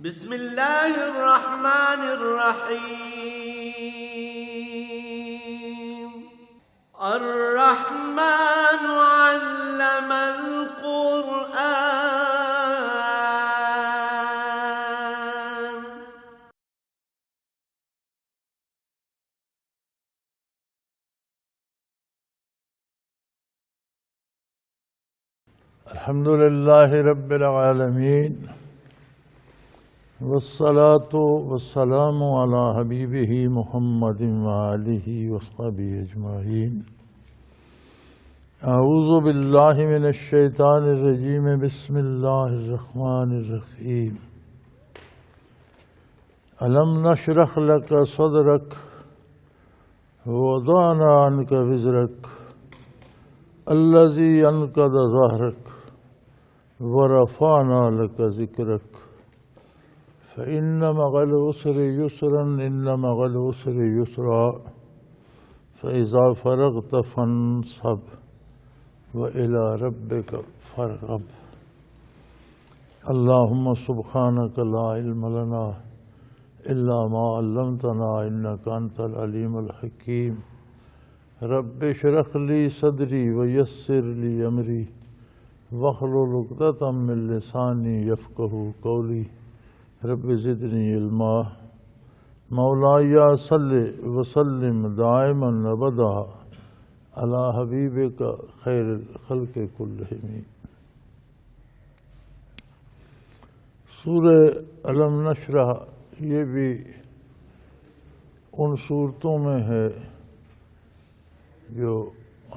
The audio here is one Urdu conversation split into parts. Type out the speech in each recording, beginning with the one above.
بسم اللہ الرحمن الرحیم الرحمن علم القرآن الحمد للہ رب العالمین والصلاة والسلام على حبیبہ محمد وآلہ وصحبہ اجمعین۔ اعوذ باللہ من الشیطان الرجیم، بسم اللہ الرحمن الرحیم۔ الم نشرح لک صدرک ووضعنا عنک وزرک الذی انقض ظہرک ورفعنا لک ذکرک فإن مع العسر يسرا إن مع العسر يسرا فإذا فرغت فانصب وإلى ربك فارغب۔ اللهم سبحانك لا علم لنا إلا ما علمتنا إنك أنت العليم الحكيم۔ رب اشرح لي صدري ويسر لي أمري واحلل عقدة من لساني يفقهوا قولي رب زدنی علما۔ مولاي صل وسلم دائما ابدا على حبیبک خیر الخلق کلہم۔ سورہ الم نشرح یہ بھی ان صورتوں میں ہے جو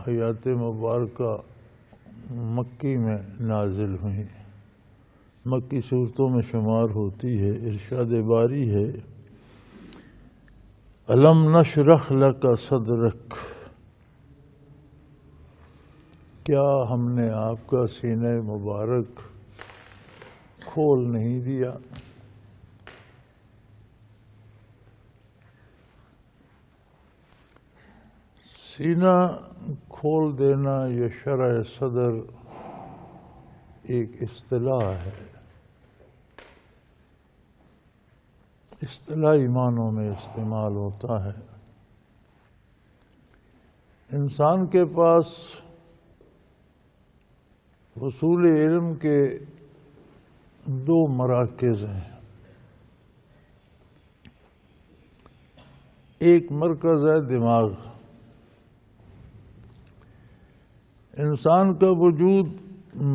حیات مبارکہ مکی میں نازل ہوئیں، مکی صورتوں میں شمار ہوتی ہے۔ ارشاد باری ہے الم نشرح لک صدرک، کیا ہم نے آپ کا سینہ مبارک کھول نہیں دیا؟ سینہ کھول دینا یا شرح صدر ایک اصطلاح ہے، اصطلاحی معنوں میں استعمال ہوتا ہے۔ انسان کے پاس حصول علم کے دو مراکز ہیں، ایک مرکز ہے دماغ۔ انسان کا وجود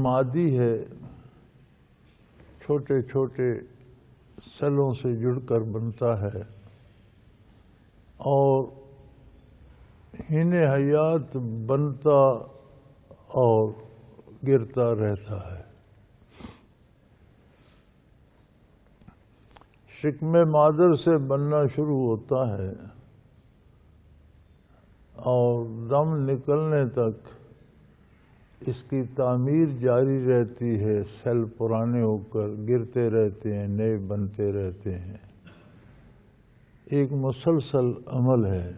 مادی ہے، چھوٹے چھوٹے سیلوں سے جڑ کر بنتا ہے اور ہن حیات بنتا اور گرتا رہتا ہے۔ شکم مادر سے بننا شروع ہوتا ہے اور دم نکلنے تک اس کی تعمیر جاری رہتی ہے، سیل پرانے ہو کر گرتے رہتے ہیں، نئے بنتے رہتے ہیں، ایک مسلسل عمل ہے۔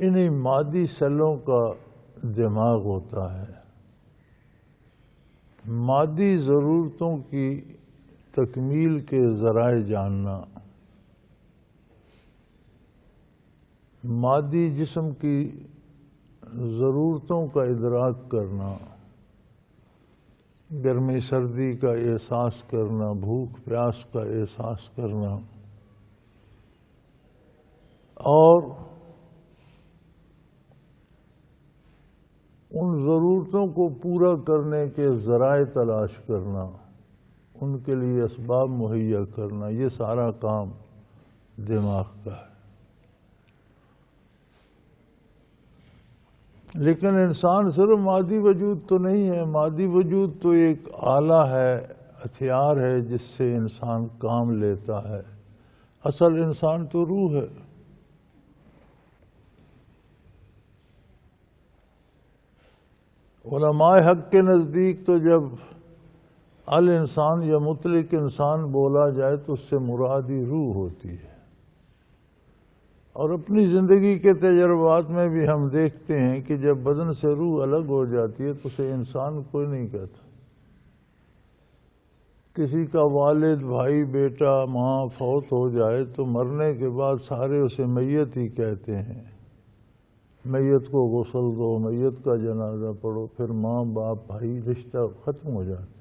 انہی مادی سیلوں کا دماغ ہوتا ہے۔ مادی ضرورتوں کی تکمیل کے ذرائع جاننا، مادی جسم کی ضرورتوں کا ادراک کرنا، گرمی سردی کا احساس کرنا، بھوک پیاس کا احساس کرنا، اور ان ضرورتوں کو پورا کرنے کے ذرائع تلاش کرنا، ان کے لیے اسباب مہیا کرنا، یہ سارا کام دماغ کا ہے۔ لیکن انسان صرف مادی وجود تو نہیں ہے، مادی وجود تو ایک آلہ ہے، ہتھیار ہے جس سے انسان کام لیتا ہے۔ اصل انسان تو روح ہے۔ علماء حق کے نزدیک تو جب الانسان یا مطلق انسان بولا جائے تو اس سے مراد ہی روح ہوتی ہے۔ اور اپنی زندگی کے تجربات میں بھی ہم دیکھتے ہیں کہ جب بدن سے روح الگ ہو جاتی ہے تو اسے انسان کوئی نہیں کہتا۔ کسی کا والد، بھائی، بیٹا، ماں فوت ہو جائے تو مرنے کے بعد سارے اسے میت ہی کہتے ہیں. میت کو غسل دو، میت کا جنازہ پڑھو، پھر ماں باپ بھائی رشتہ ختم ہو جاتے ہیں.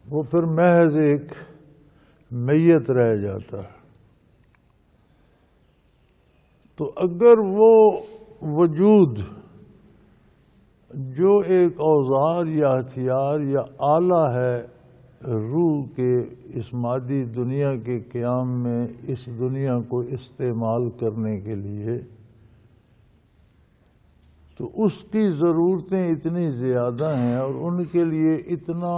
وہ پھر محض ایک میت رہ جاتا ہے. تو اگر وہ وجود جو ایک اوزار یا ہتھیار یا آلہ ہے روح کے اس مادی دنیا کے قیام میں اس دنیا کو استعمال کرنے کے لیے، تو اس کی ضرورتیں اتنی زیادہ ہیں اور ان کے لیے اتنا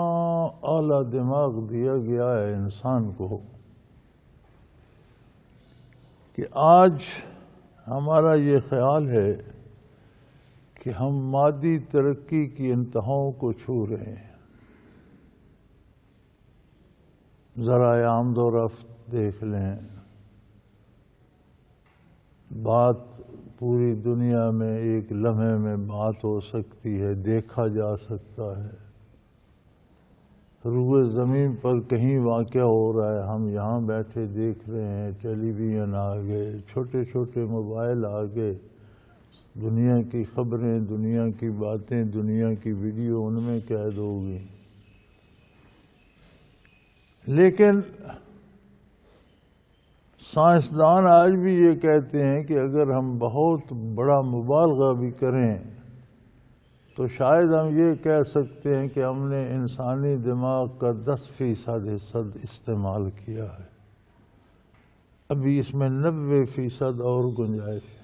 اعلیٰ دماغ دیا گیا ہے انسان کو کہ آج ہمارا یہ خیال ہے کہ ہم مادی ترقی کی انتہاؤں کو چھو رہے ہیں. ذرائع آمد و رفت دیکھ لیں، بات پوری دنیا میں ایک لمحے میں بات ہو سکتی ہے، دیکھا جا سکتا ہے. روئے زمین پر کہیں واقعہ ہو رہا ہے، ہم یہاں بیٹھے دیکھ رہے ہیں. ٹیلی ویژن آ گئے، چھوٹے چھوٹے موبائل آ گئے، دنیا کی خبریں، دنیا کی باتیں، دنیا کی ویڈیو ان میں قید ہو گئی. لیکن سائنسدان آج بھی یہ کہتے ہیں کہ اگر ہم بہت بڑا مبالغہ بھی کریں تو شاید ہم یہ کہہ سکتے ہیں کہ ہم نے انسانی دماغ کا 10% حصہ استعمال کیا ہے. ابھی اس میں 90% اور گنجائش ہے.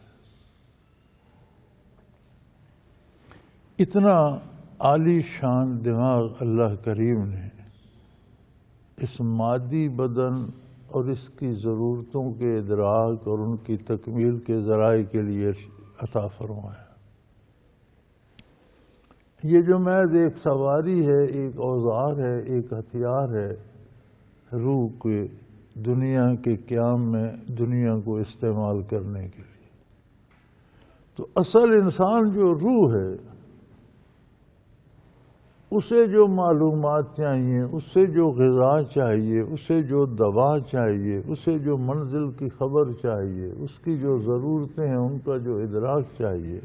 اتنا عالی شان دماغ اللہ کریم نے اس مادی بدن اور اس کی ضرورتوں کے ادراک اور ان کی تکمیل کے ذرائع کے لیے عطا فرمایا. یہ جو محض ایک سواری ہے، ایک اوزار ہے، ایک ہتھیار ہے روح کے دنیا کے قیام میں دنیا کو استعمال کرنے کے لیے. تو اصل انسان جو روح ہے اسے جو معلومات چاہیے، اسے جو غذا چاہیے، اسے جو دوا چاہیے، اسے جو منزل کی خبر چاہیے، اس کی جو ضرورتیں ہیں ان کا جو ادراک چاہیے،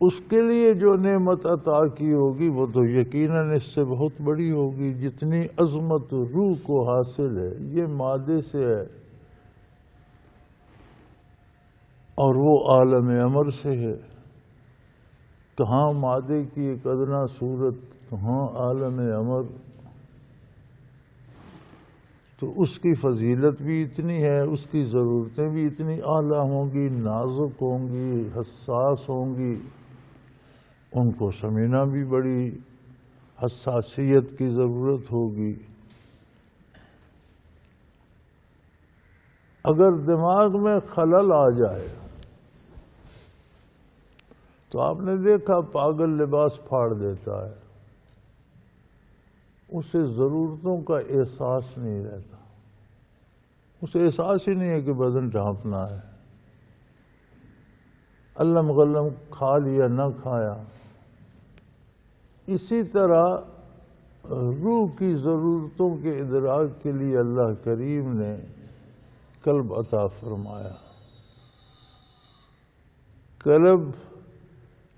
اس کے لیے جو نعمت عطا کی ہوگی وہ تو یقیناً اس سے بہت بڑی ہوگی. جتنی عظمت روح کو حاصل ہے یہ مادے سے ہے اور وہ عالم امر سے ہے. کہاں مادے کی ایک ادنا صورت، کہاں عالم امر. تو اس کی فضیلت بھی اتنی ہے، اس کی ضرورتیں بھی اتنی اعلیٰ ہوں گی، نازک ہوں گی، حساس ہوں گی. ان کو سمجھنا بھی بڑی حساسیت کی ضرورت ہوگی. اگر دماغ میں خلل آ جائے تو آپ نے دیکھا پاگل لباس پھاڑ دیتا ہے، اسے ضرورتوں کا احساس نہیں رہتا. اسے احساس ہی نہیں ہے کہ بدن ڈھانپنا ہے. علم غلم کھا لیا نہ کھایا. اسی طرح روح کی ضرورتوں کے ادراک کے لیے اللہ کریم نے قلب عطا فرمایا. قلب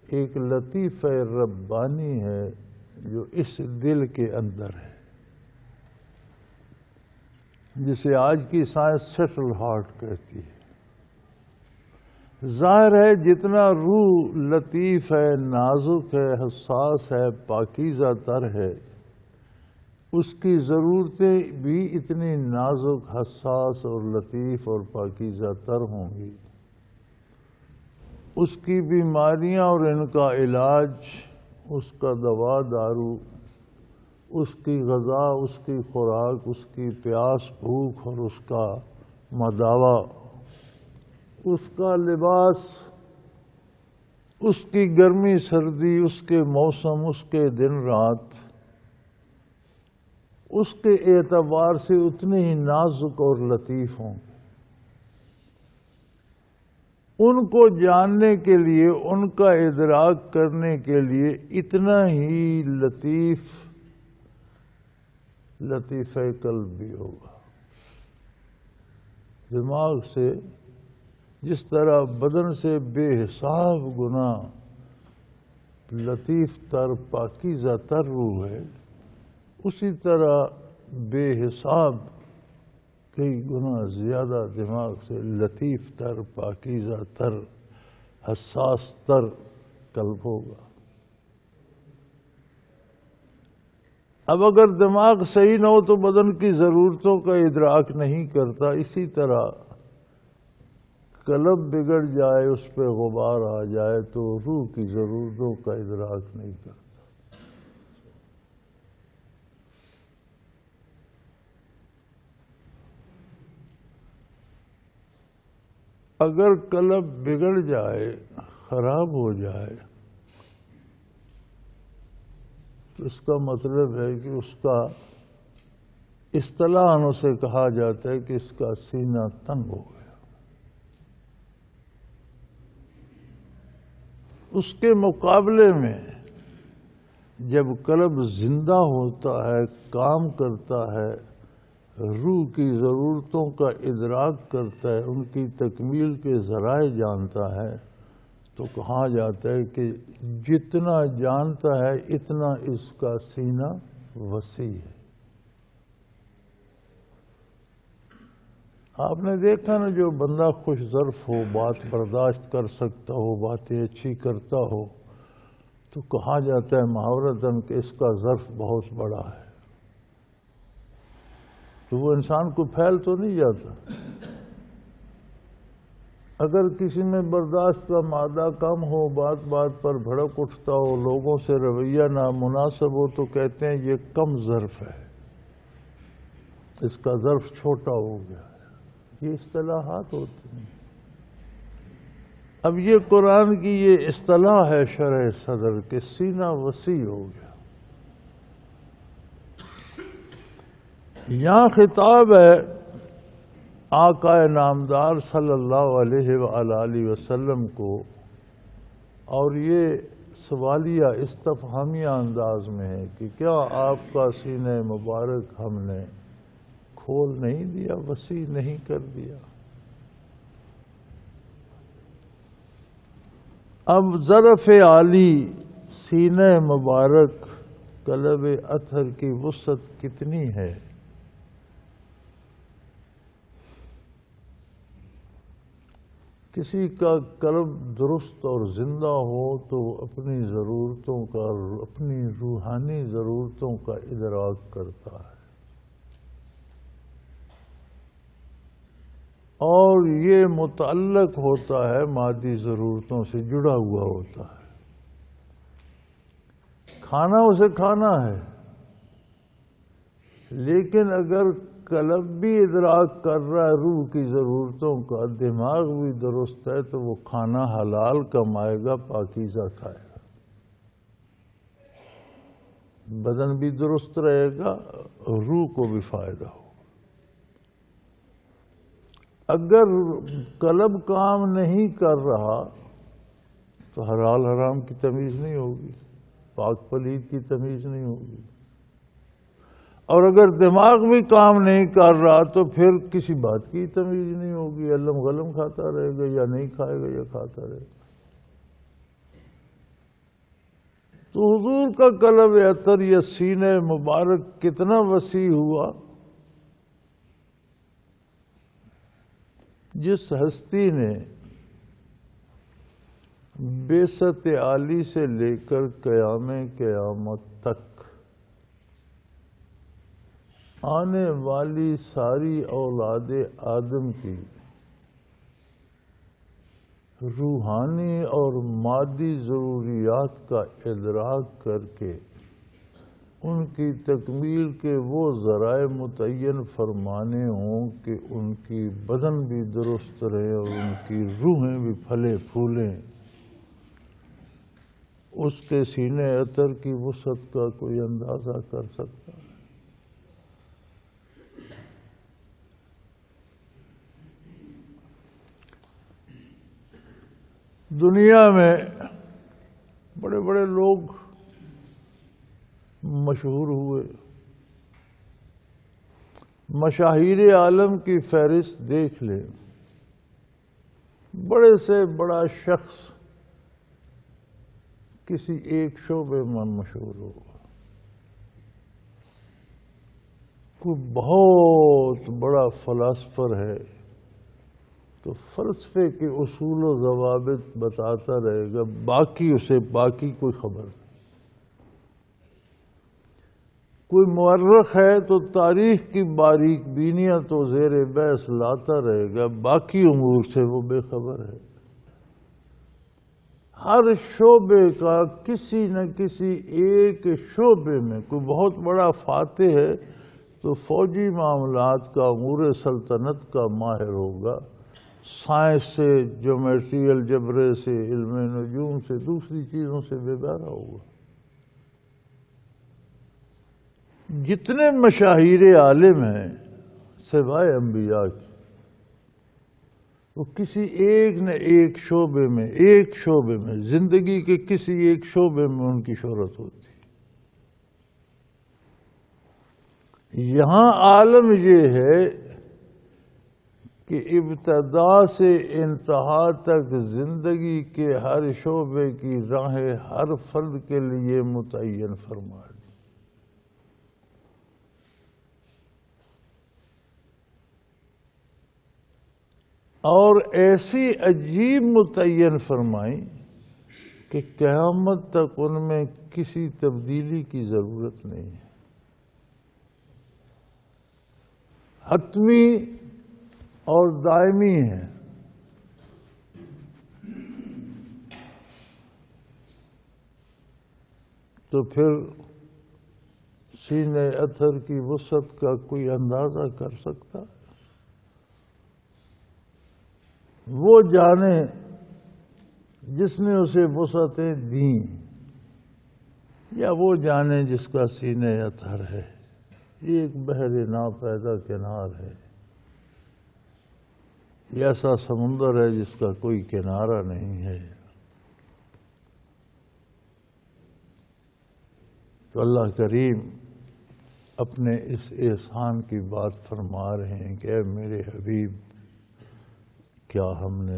ایک لطیفہ ربانی ہے جو اس دل کے اندر ہے، جسے آج کی سائنس سیٹل ہارٹ کہتی ہے. ظاہر ہے جتنا روح لطیف ہے، نازک ہے، حساس ہے، پاکیزہ تر ہے، اس کی ضرورتیں بھی اتنی نازک، حساس اور لطیف اور پاکیزہ تر ہوں گی. اس کی بیماریاں اور ان کا علاج، اس کا دوا دارو، اس کی غذا، اس کی خوراک، اس کی پیاس بھوک اور اس کا مداوا، اس کا لباس، اس کی گرمی سردی، اس کے موسم، اس کے دن رات، اس کے اعتبار سے اتنے ہی نازک اور لطیف ہوں. ان کو جاننے کے لیے، ان کا ادراک کرنے کے لیے اتنا ہی لطیفہ قلب بھی ہوگا۔ دماغ سے جس طرح بدن سے بے حساب گنا لطیف تر پاکیزہ تر روح ہے، اسی طرح بے حساب کئی گنا زیادہ دماغ سے لطیف تر پاکیزہ تر حساس تر قلب ہوگا۔ اب اگر دماغ صحیح نہ ہو تو بدن کی ضرورتوں کا ادراک نہیں کرتا، اسی طرح قلب بگڑ جائے، اس پہ غبار آ جائے تو روح کی ضرورتوں کا ادراک نہیں کرتا۔ اگر قلب بگڑ جائے، خراب ہو جائے، تو اس کا مطلب ہے کہ اس کا اصطلاحاً اسے کہا جاتا ہے کہ اس کا سینہ تنگ ہو گیا۔ اس کے مقابلے میں جب قلب زندہ ہوتا ہے، کام کرتا ہے، روح کی ضرورتوں کا ادراک کرتا ہے، ان کی تکمیل کے ذرائع جانتا ہے، تو کہا جاتا ہے کہ جتنا جانتا ہے اتنا اس کا سینہ وسیع ہے۔ آپ نے دیکھا نا، جو بندہ خوش ظرف ہو، بات برداشت کر سکتا ہو، باتیں اچھی کرتا ہو، تو کہا جاتا ہے محاورتاً کہ اس کا ظرف بہت بڑا ہے۔ تو وہ انسان کو پھیل تو نہیں جاتا۔ اگر کسی میں برداشت کا مادہ کم ہو، بات بات پر بھڑک اٹھتا ہو، لوگوں سے رویہ نامناسب ہو، تو کہتے ہیں یہ کم ظرف ہے، اس کا ظرف چھوٹا ہو گیا۔ یہ اصطلاحات ہوتی ہیں۔ اب یہ قرآن کی یہ اصطلاح ہے شرح صدر کہ سینہ وسیع ہو گیا۔ یہاں خطاب ہے آقا نامدار صلی اللہ علیہ وآلہ وسلم کو، اور یہ سوالیہ استفہامیہ انداز میں ہے کہ کیا آپ کا سینہ مبارک ہم نے کھول نہیں دیا، وسیع نہیں کر دیا؟ اب ظرف عالی سینہ مبارک قلب اطہر کی وسعت کتنی ہے؟ کسی کا قلب درست اور زندہ ہو تو اپنی ضرورتوں کا، اپنی روحانی ضرورتوں کا ادراک کرتا ہے، اور یہ متعلق ہوتا ہے مادی ضرورتوں سے، جڑا ہوا ہوتا ہے۔ کھانا اسے کھانا ہے، لیکن اگر قلب بھی ادراک کر رہا ہے روح کی ضرورتوں کا، دماغ بھی درست ہے، تو وہ کھانا حلال کمائے گا، پاکیزہ کھائے گا، بدن بھی درست رہے گا، روح کو بھی فائدہ ہوگا۔ اگر قلب کام نہیں کر رہا تو حلال حرام کی تمیز نہیں ہوگی، پاک پلید کی تمیز نہیں ہوگی، اور اگر دماغ بھی کام نہیں کر رہا تو پھر کسی بات کی تمیز نہیں ہوگی، علم غلم کھاتا رہے گا یا نہیں کھائے گا یا کھاتا رہے گا۔ تو حضور کا قلب اطہر یا سینہ مبارک کتنا وسیع ہوا؟ جس ہستی نے بعثت عالی سے لے کر قیام قیامت تک آنے والی ساری اولاد آدم کی روحانی اور مادی ضروریات کا ادراک کر کے ان کی تکمیل کے وہ ذرائع متعین فرمانے ہوں کہ ان کی بدن بھی درست رہے اور ان کی روحیں بھی پھلے پھولیں، اس کے سینہ اطہر کی وسعت کا کوئی اندازہ کر سکتا ہے؟ دنیا میں بڑے بڑے لوگ مشہور ہوئے. مشاہیر عالم کی فہرست دیکھ لیں. بڑے سے بڑا شخص کسی ایک شعبے میں مشہور ہوگا. کوئی بہت بڑا فلاسفر ہے تو فلسفے کے اصول و ضوابط بتاتا رہے گا، باقی کوئی خبر نہیں. کوئی مورخ ہے تو تاریخ کی باریک بینیاں تو زیر بحث لاتا رہے گا، باقی امور سے وہ بے خبر ہے. ہر شعبے کا کسی نہ کسی ایک شعبے میں کوئی بہت بڑا فاتح ہے تو فوجی معاملات کا، امور سلطنت کا ماہر ہوگا. سائنس سے، جیومیٹری الجبرے سے، علم نجوم سے، دوسری چیزوں سے بے بہرا ہوگا. جتنے مشاہیر عالم ہیں سوائے انبیاء کی، وہ کسی ایک نہ ایک شعبے میں زندگی کے کسی ایک شعبے میں ان کی شہرت ہوتی. یہاں عالم یہ ہے کہ ابتدا سے انتہا تک زندگی کے ہر شعبے کی راہیں ہر فرد کے لیے متعین فرما دی. اور ایسی عجیب متعین فرمائی کہ قیامت تک ان میں کسی تبدیلی کی ضرورت نہیں ہے. حتمی اور دائمی ہے. تو پھر سینہ اطہر کی وسعت کا کوئی اندازہ کر سکتا ہے؟ وہ جانے جس نے اسے وسعتیں دیں، یا وہ جانے جس کا سینہ اطہر ہے. یہ ایک بحر ناپیدا کنار ہے. یہ ایسا سمندر ہے جس کا کوئی کنارہ نہیں ہے. تو اللہ کریم اپنے اس احسان کی بات فرما رہے ہیں کہ اے میرے حبیب، کیا ہم نے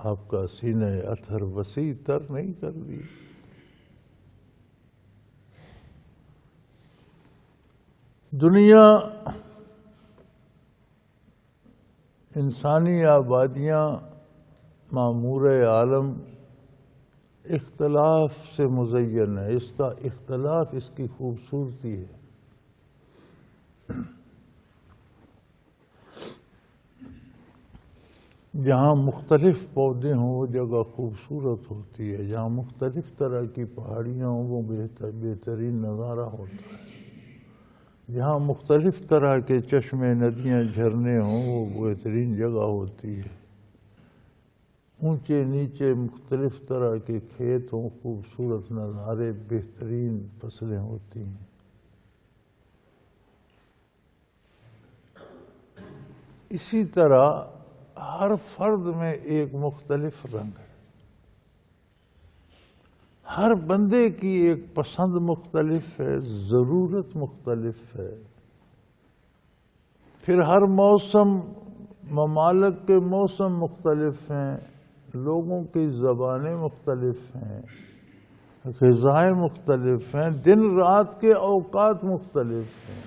آپ کا سینہ اطہر وسیع تر نہیں کر دی؟ دنیا، انسانی آبادیاں، معمور عالم اختلاف سے مزین ہے. اس کا اختلاف اس کی خوبصورتی ہے. جہاں مختلف پودے ہوں وہ جگہ خوبصورت ہوتی ہے. جہاں مختلف طرح کی پہاڑیاں ہوں وہ بہترین نظارہ ہوتا ہے. جہاں مختلف طرح کے چشمے، ندیاں، جھرنے ہوں وہ بہترین جگہ ہوتی ہے. اونچے نیچے مختلف طرح کے کھیت ہوں، خوبصورت نظارے، بہترین فصلیں ہوتی ہیں. اسی طرح ہر فرد میں ایک مختلف رنگ ہے. ہر بندے کی ایک پسند مختلف ہے، ضرورت مختلف ہے. پھر ہر موسم، ممالک کے موسم مختلف ہیں، لوگوں کی زبانیں مختلف ہیں، غذائیں مختلف ہیں، دن رات کے اوقات مختلف ہیں.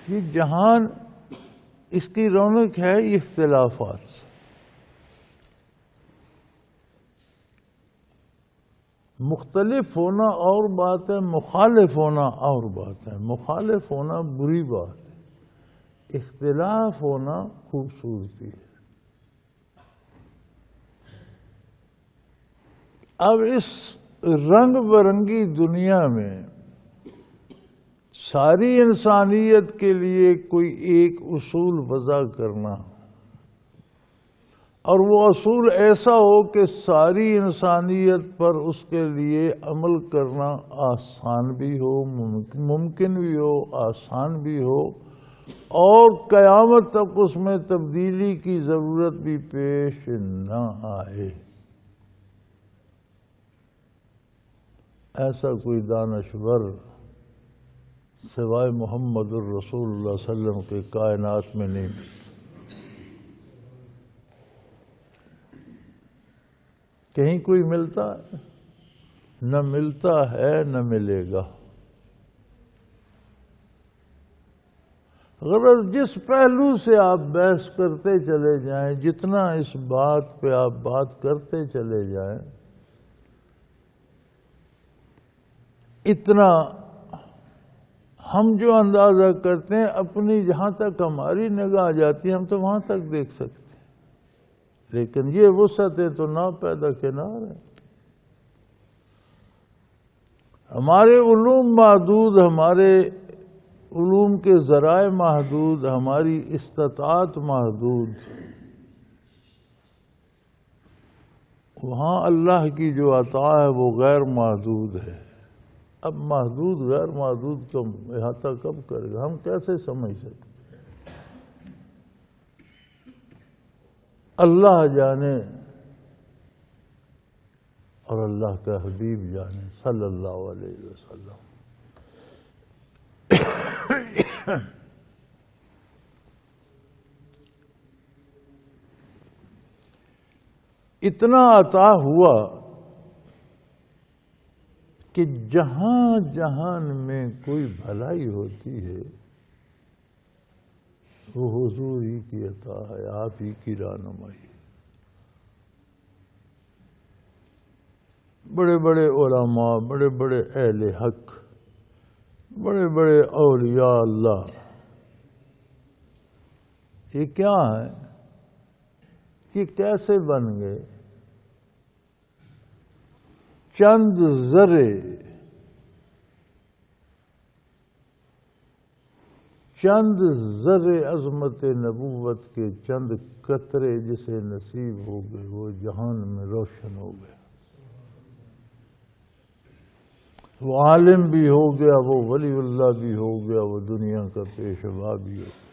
یہ جہان، اس کی رونق ہے اختلافات سے. مختلف ہونا اور بات ہے، مخالف ہونا اور بات ہے. مخالف ہونا بری بات ہے، اختلاف ہونا خوبصورتی ہے. اب اس رنگ برنگی دنیا میں ساری انسانیت کے لیے کوئی ایک اصول وضع کرنا، اور وہ اصول ایسا ہو کہ ساری انسانیت پر اس کے لیے عمل کرنا آسان بھی ہو، ممکن بھی ہو، آسان بھی ہو، اور قیامت تک اس میں تبدیلی کی ضرورت بھی پیش نہ آئے۔ ایسا کوئی دانشور سوائے محمد الرسول اللہ صلی اللہ علیہ وسلم کے کائنات میں نہیں ملتا۔ کہیں کوئی ملتا ہے؟ نہ ملتا ہے نہ ملے گا۔ غرض جس پہلو سے آپ بحث کرتے چلے جائیں، جتنا اس بات پہ آپ بات کرتے چلے جائیں، اتنا ہم جو اندازہ کرتے ہیں اپنی جہاں تک ہماری نگاہ جاتی ہے ہم تو وہاں تک دیکھ سکتے ہیں، لیکن یہ وسعتیں تو نہ پیدا کنار ہیں۔ ہمارے علوم محدود، ہمارے علوم کے ذرائع محدود، ہماری استطاعت محدود، وہاں اللہ کی جو عطا ہے وہ غیر محدود ہے۔ اب محدود غیر محدود کا احاطہ کب کرے گا؟ ہم کیسے سمجھ سکتے؟ اللہ جانے اور اللہ کا حبیب جانے صلی اللہ علیہ وسلم۔ اتنا عطا ہوا کہ جہاں جہان میں کوئی بھلائی ہوتی ہے وہ حضور ہی کی عطا ہے، آپ ہی کی رہنمائی۔ بڑے بڑے علماء، بڑے بڑے اہل حق، بڑے بڑے اولیاء اللہ، یہ کیا ہے؟ یہ کیسے بن گئے؟ چند ذرے، چند ذرے عظمت نبوت کے چند قطرے جسے نصیب ہو گئے وہ جہان میں روشن ہو گئے۔ وہ عالم بھی ہو گیا، وہ ولی اللہ بھی ہو گیا، وہ دنیا کا پیشوا بھی ہو گیا۔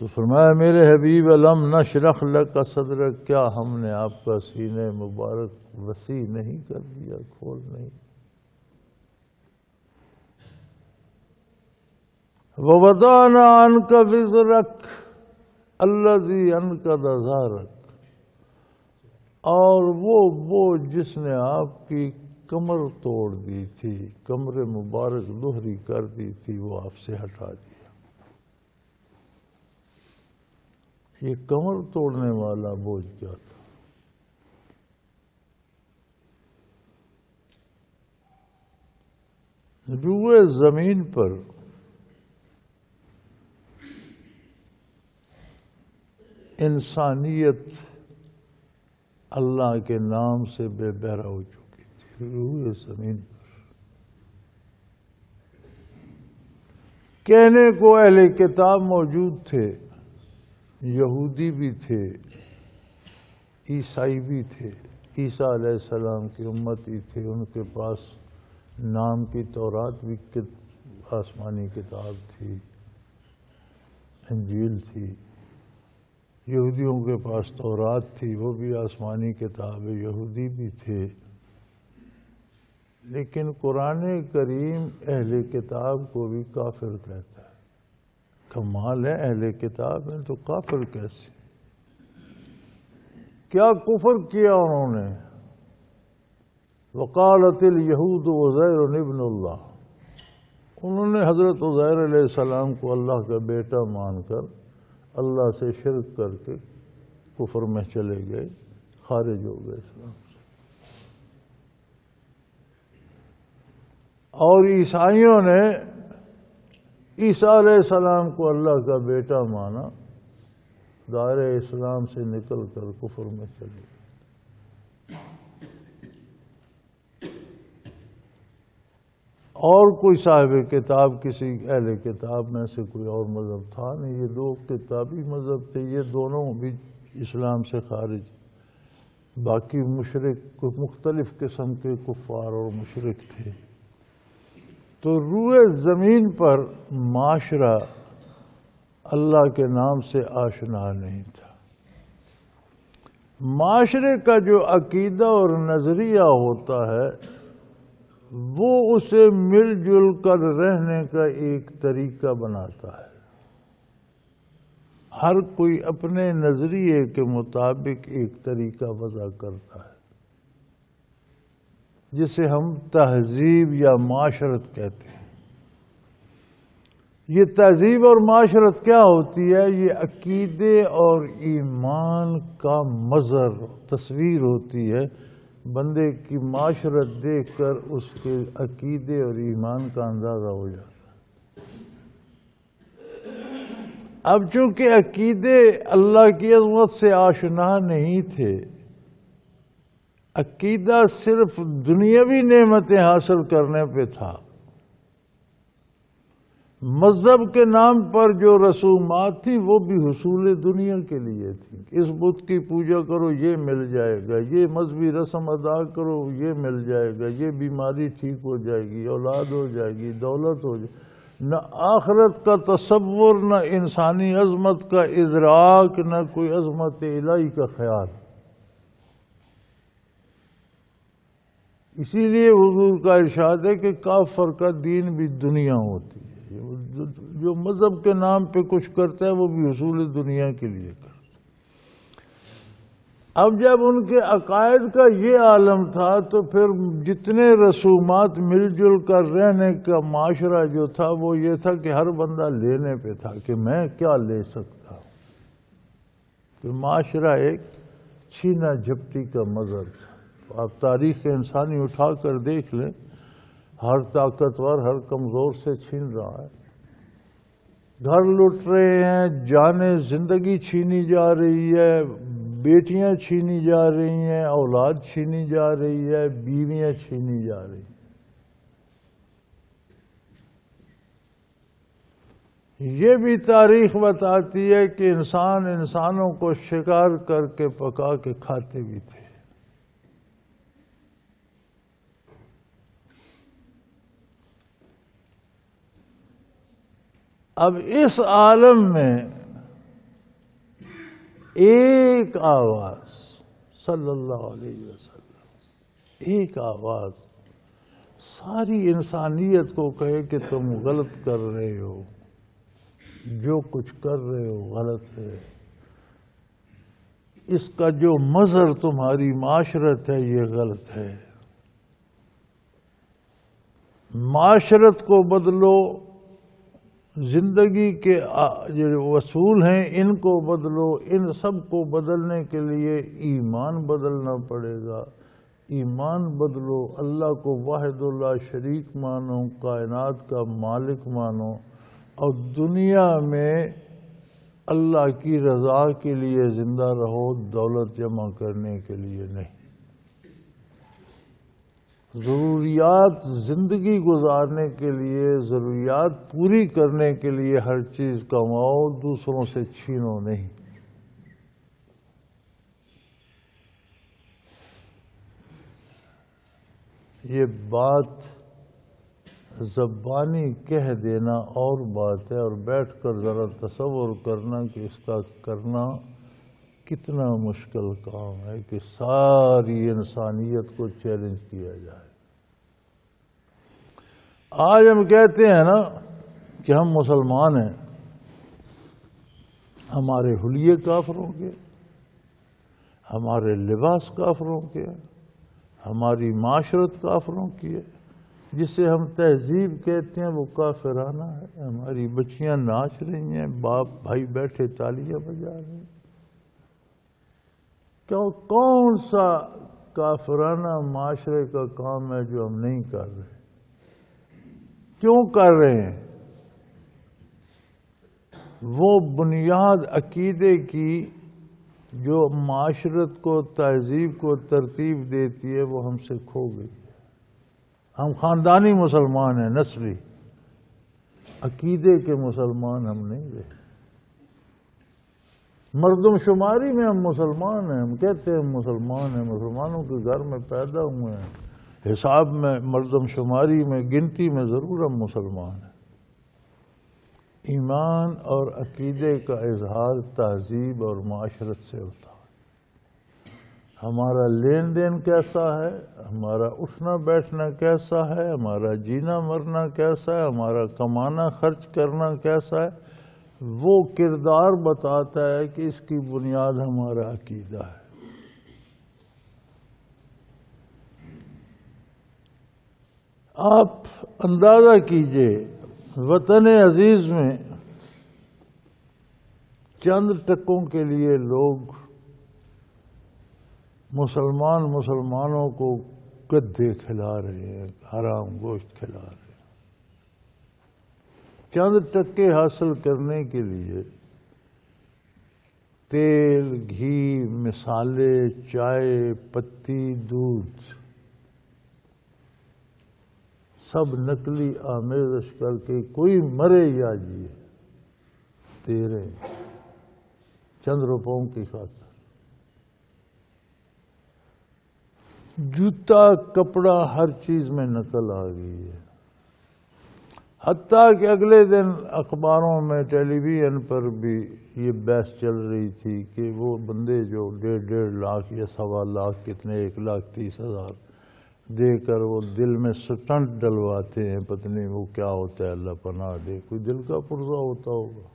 تو فرمایا میرے حبیب علم نشرح لک صدرک، کیا ہم نے آپ کا سینہ مبارک وسیع نہیں کر دیا، کھول نہیں؟ ووضعنا عنک وزرک الذی انقض ظہرک، اور وہ بوجھ جس نے آپ کی کمر توڑ دی تھی، کمر مبارک دوہری کر دی تھی، وہ آپ سے ہٹا دیا۔ یہ کمر توڑنے والا بوجھ کیا تھا؟ روئے زمین پر انسانیت اللہ کے نام سے بے بہرا ہو چکی تھی۔ روئے زمین پر کہنے کو اہل کتاب موجود تھے، یہودی بھی تھے، عیسائی بھی تھے، عیسیٰ علیہ السلام کی امتی تھے، ان کے پاس نام کی تورات بھی آسمانی کتاب تھی، انجیل تھی۔ یہودیوں کے پاس تورات تھی، وہ بھی آسمانی کتاب ہے، یہودی بھی تھے۔ لیکن قرآن کریم اہل کتاب کو بھی کافر کہتا ہے۔ کمال ہے، اہل کتاب ہیں تو کافر کیسے؟ کیا کفر کیا انہوں نے؟ وقالت الیہود عزیر ابن اللہ، انہوں نے حضرت عزیر علیہ السلام کو اللہ کا بیٹا مان کر اللہ سے شرک کر کے کفر میں چلے گئے، خارج ہو گئے اسلام سے۔ اور عیسائیوں نے عیسیٰ علیہ السلام کو اللہ کا بیٹا مانا، دائرہ اسلام سے نکل کر کفر میں چلے گئے۔ اور کوئی صاحب کتاب، کسی اہل کتاب میں سے کوئی اور مذہب تھا نہیں، یہ دو کتابی مذہب تھے، یہ دونوں بھی اسلام سے خارج۔ باقی مشرک مختلف قسم کے کفار اور مشرک تھے۔ تو روئے زمین پر معاشرہ اللہ کے نام سے آشنا نہیں تھا۔ معاشرے کا جو عقیدہ اور نظریہ ہوتا ہے وہ اسے مل جل کر رہنے کا ایک طریقہ بناتا ہے۔ ہر کوئی اپنے نظریے کے مطابق ایک طریقہ وضع کرتا ہے جسے ہم تہذیب یا معاشرت کہتے ہیں۔ یہ تہذیب اور معاشرت کیا ہوتی ہے؟ یہ عقیدے اور ایمان کا مظہر تصویر ہوتی ہے۔ بندے کی معاشرت دیکھ کر اس کے عقیدے اور ایمان کا اندازہ ہو جاتا ہے۔ اب چونکہ عقیدے اللہ کی عظمت سے آشنا نہیں تھے، عقیدہ صرف دنیاوی نعمتیں حاصل کرنے پہ تھا، مذہب کے نام پر جو رسومات تھی وہ بھی حصول دنیا کے لیے تھی۔ اس بت کی پوجا کرو یہ مل جائے گا، یہ مذہبی رسم ادا کرو یہ مل جائے گا، یہ بیماری ٹھیک ہو جائے گی، اولاد ہو جائے گی، دولت ہو جائے گی۔ نہ آخرت کا تصور، نہ انسانی عظمت کا ادراک، نہ کوئی عظمت الہی کا خیال۔ اسی لیے حضور کا ارشاد ہے کہ کافر کا دین بھی دنیا ہوتی ہے۔ جو مذہب کے نام پہ کچھ کرتا ہے وہ بھی حصول دنیا کے لیے کرتا ہے۔ اب جب ان کے عقائد کا یہ عالم تھا تو پھر جتنے رسومات مل جل کر رہنے کا معاشرہ جو تھا وہ یہ تھا کہ ہر بندہ لینے پہ تھا کہ میں کیا لے سکتا ہوں، کہ معاشرہ ایک چھینا جھپٹی کا مظہر تھا۔ آپ تاریخ انسانی اٹھا کر دیکھ لیں، ہر طاقتور ہر کمزور سے چھین رہا ہے، گھر لٹ رہے ہیں، جانیں زندگی چھینی جا رہی ہے، بیٹیاں چھینی جا رہی ہیں، اولاد چھینی جا رہی ہے، بیویاں چھینی جا رہی ہیں۔ یہ بھی تاریخ بتاتی ہے کہ انسان انسانوں کو شکار کر کے پکا کے کھاتے بھی تھے۔ اب اس عالم میں ایک آواز صلی اللہ علیہ وسلم، ایک آواز ساری انسانیت کو کہے کہ تم غلط کر رہے ہو، جو کچھ کر رہے ہو غلط ہے، اس کا جو مظہر تمہاری معاشرت ہے یہ غلط ہے، معاشرت کو بدلو، زندگی کے جو اصول ہیں ان کو بدلو۔ ان سب کو بدلنے کے لیے ایمان بدلنا پڑے گا۔ ایمان بدلو، اللہ کو واحد لا شریک مانو، کائنات کا مالک مانو، اور دنیا میں اللہ کی رضا کے لیے زندہ رہو، دولت جمع کرنے کے لیے نہیں۔ ضروریات زندگی گزارنے کے لیے، ضروریات پوری کرنے کے لیے ہر چیز کماؤ، دوسروں سے چھینو نہیں۔ یہ بات زبانی کہہ دینا اور بات ہے، اور بیٹھ کر ذرا تصور کرنا کہ اس کا کرنا کتنا مشکل کام ہے کہ ساری انسانیت کو چیلنج کیا جائے۔ آج ہم کہتے ہیں نا کہ ہم مسلمان ہیں، ہمارے حلیے کافروں کے، ہمارے لباس کافروں کے، ہماری معاشرت کافروں کی ہے، جسے ہم تہذیب کہتے ہیں وہ کافرانہ ہے۔ ہماری بچیاں ناچ رہی ہیں، باپ بھائی بیٹھے تالیاں بجا رہے ہیں۔ کون سا کافرانہ معاشرے کا کام ہے جو ہم نہیں کر رہے؟ کیوں کر رہے ہیں؟ وہ بنیاد عقیدے کی جو معاشرت کو، تہذیب کو ترتیب دیتی ہے وہ ہم سے کھو گئی ہے۔ ہم خاندانی مسلمان ہیں، نسلی، عقیدے کے مسلمان ہم نہیں رہے۔ مردم شماری میں ہم مسلمان ہیں، ہم کہتے ہیں ہم مسلمان ہیں، مسلمانوں کے گھر میں پیدا ہوئے ہیں، حساب میں، مردم شماری میں، گنتی میں ضرور ہم مسلمان ہیں۔ ایمان اور عقیدے کا اظہار تہذیب اور معاشرت سے ہوتا ہے۔ ہمارا لین دین کیسا ہے، ہمارا اٹھنا بیٹھنا کیسا ہے، ہمارا جینا مرنا کیسا ہے، ہمارا کمانا خرچ کرنا کیسا ہے، وہ کردار بتاتا ہے کہ اس کی بنیاد ہمارا عقیدہ ہے۔ آپ اندازہ کیجئے وطن عزیز میں چند ٹکوں کے لیے لوگ مسلمانوں کو گدھے کھلا رہے ہیں، حرام گوشت کھلا رہے ہیں۔ چند ٹکے حاصل کرنے کے لیے تیل، گھی، مسالے، چائے پتی، دودھ سب نقلی آمیزش کر کے کوئی مرے یا جیے دے رہے ہیں چند روپوں کی خاطر۔ جوتا، کپڑا، ہر چیز میں نقل آ گئی ہے، حتیٰ کہ اگلے دن اخباروں میں، ٹیلی ویژن پر بھی یہ بحث چل رہی تھی کہ وہ بندے جو 1.5 لاکھ یا 1.25 لاکھ کتنے 1,30,000 دے کر وہ دل میں سٹنٹ ڈلواتے ہیں، پتہ نہیں وہ کیا ہوتا ہے، اللہ پناہ دے، کوئی دل کا پرزہ ہوتا ہوگا،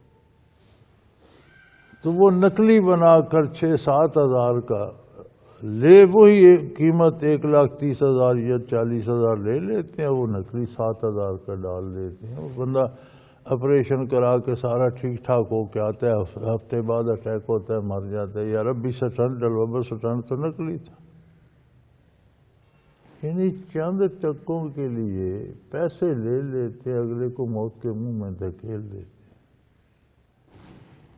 تو وہ نقلی بنا کر 6-7 ہزار کا لے، وہی قیمت 1,30,000 یا 40,000 لے لیتے ہیں، وہ نقلی 7,000 کا ڈال دیتے ہیں۔ وہ بندہ آپریشن کرا کے سارا ٹھیک ٹھاک ہو کے آتا ہے، ہفتے بعد اٹیک ہوتا ہے، مر جاتا ہے، یار اب بھی سٹنٹ ڈلوا، بس سٹنٹ تو نقلی تھا۔ یعنی چند ٹکوں کے لیے پیسے لے لیتے، اگلے کو موت کے منہ میں دھکیل دیتے۔